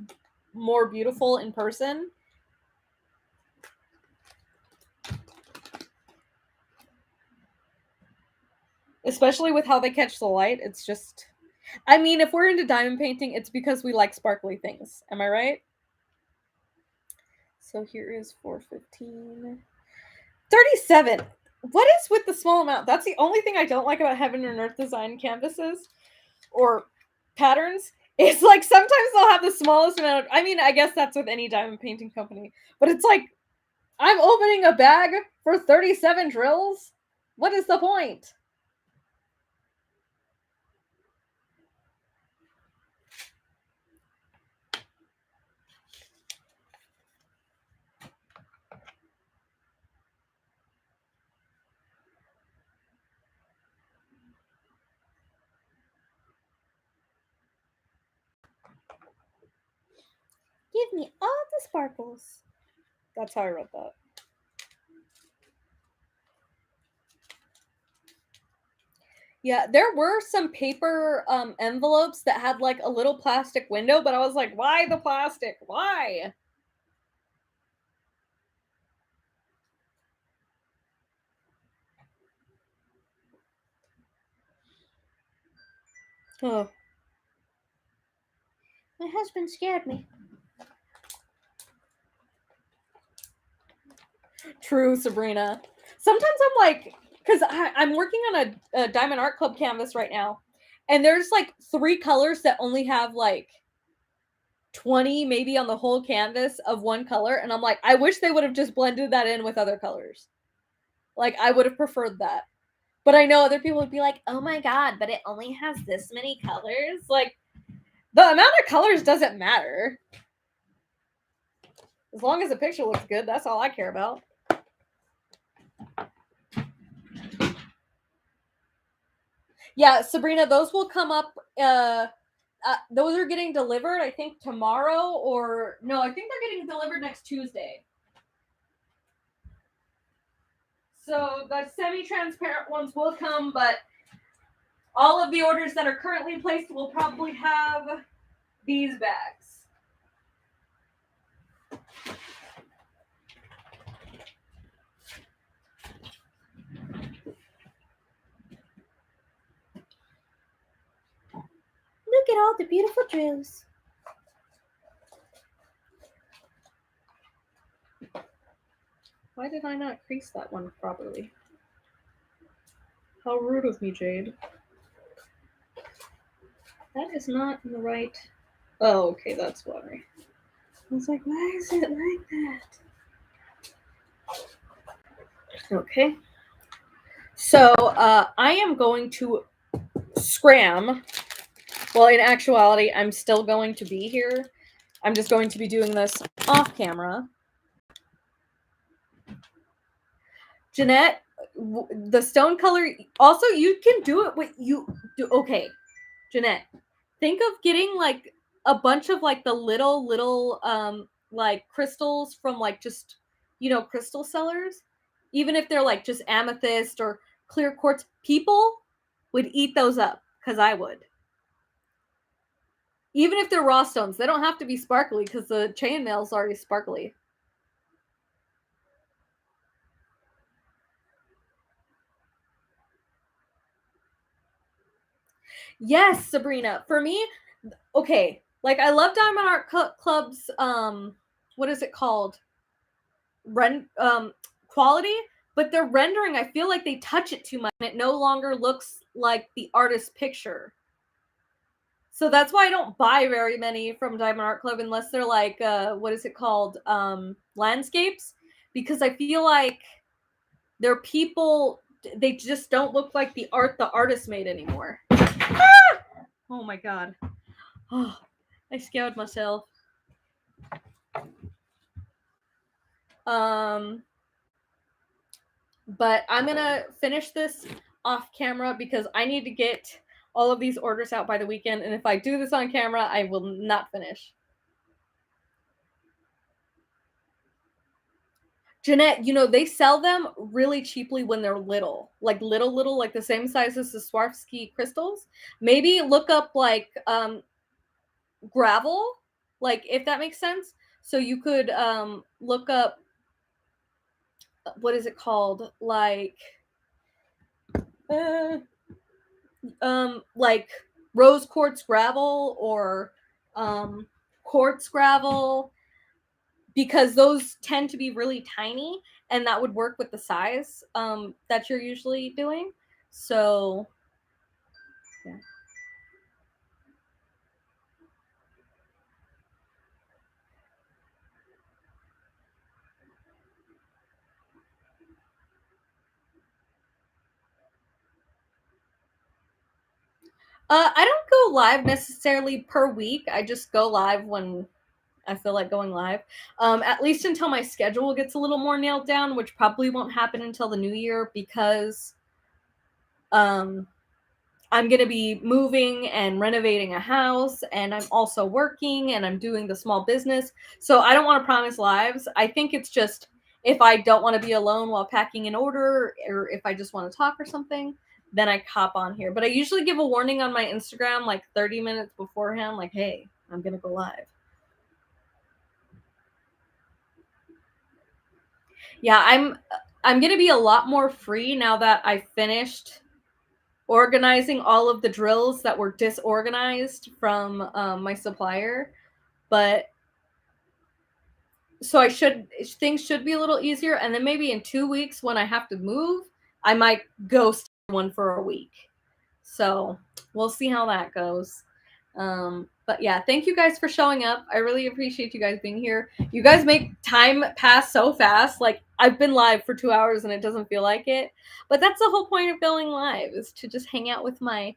more beautiful in person. Especially with how they catch the light. It's just, I mean, if we're into diamond painting, it's because we like sparkly things. Am I right? So here is 415. 37. What is with the small amount? That's the only thing I don't like about Heaven and Earth design canvases or patterns. It's like sometimes they'll have the smallest amount of, I mean, I guess that's with any diamond painting company, but it's like, I'm opening a bag for 37 drills? What is the point? Give me all the sparkles. That's how I wrote that. Yeah, there were some paper envelopes that had like a little plastic window, but I was like, why the plastic? Why? Oh, my husband scared me. True, Sabrina. Sometimes I'm like, because I'm working on a Diamond Art Club canvas right now, and there's like 3 colors that only have like 20 maybe on the whole canvas of one color, and I'm like, I wish they would have just blended that in with other colors. Like, I would have preferred that. But I know other people would be like, oh my god, but it only has this many colors. Like, the amount of colors doesn't matter. As long as the picture looks good, that's all I care about. Yeah, Sabrina, those will come up. Those are getting delivered, I think, tomorrow, or no, I think they're getting delivered next Tuesday. So the semi-transparent ones will come, but all of the orders that are currently placed will probably have these bags. Look at all the beautiful drills. Why did I not crease that one properly? How rude of me, Jade. That is not in the right... Oh, okay, that's why. I was like, why is it like that? Okay. So, I am going to scram. Well, in actuality, I'm still going to be here. I'm just going to be doing this off camera. Jeanette, the stone color, also, you can do it with you do. Okay, Jeanette, think of getting like a bunch of like the little like crystals from like just, crystal sellers, even if they're like just amethyst or clear quartz. People would eat those up, because I would. Even if they're raw stones, they don't have to be sparkly, because the chainmail's already sparkly. Yes, Sabrina. For me, okay, like I love Diamond Art Club's what is it called? Quality, but their rendering, I feel like they touch it too much and it no longer looks like the artist's picture. So that's why I don't buy very many from Diamond Art Club unless they're like what is it called? Landscapes, because I feel like their people, they just don't look like the art the artist made anymore. Ah! Oh my god. Oh, I scared myself. But I'm gonna finish this off camera because I need to get all of these orders out by the weekend, and if I do this on camera, I will not finish. Jeanette, they sell them really cheaply when they're little, like like the same size as the Swarovski crystals. Maybe look up like gravel, like if that makes sense. So you could look up, what is it called, like like rose quartz gravel or quartz gravel, because those tend to be really tiny, and that would work with the size that you're usually doing. So yeah. I don't go live necessarily per week. I just go live when I feel like going live. At least until my schedule gets a little more nailed down, which probably won't happen until the new year, because I'm going to be moving and renovating a house, and I'm also working, and I'm doing the small business. So I don't want to promise lives. I think it's just if I don't want to be alone while packing an order, or if I just want to talk or something, then I hop on here. But I usually give a warning on my Instagram like 30 minutes beforehand, like, hey, I'm gonna go live. Yeah, I'm gonna be a lot more free now that I finished organizing all of the drills that were disorganized from my supplier. But so things should be a little easier, and then maybe in 2 weeks when I have to move, I might ghost one for a week. So we'll see how that goes. But yeah, thank you guys for showing up. I really appreciate you guys being here. You guys make time pass so fast. Like, I've been live for 2 hours and it doesn't feel like it. But that's the whole point of going live, is to just hang out with my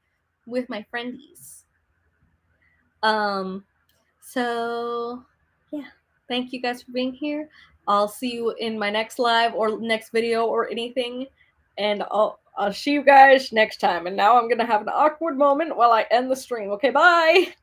friendies. So yeah, thank you guys for being here. I'll see you in my next live or next video or anything, and I'll see you guys next time. And now I'm gonna have an awkward moment while I end the stream. Okay, bye.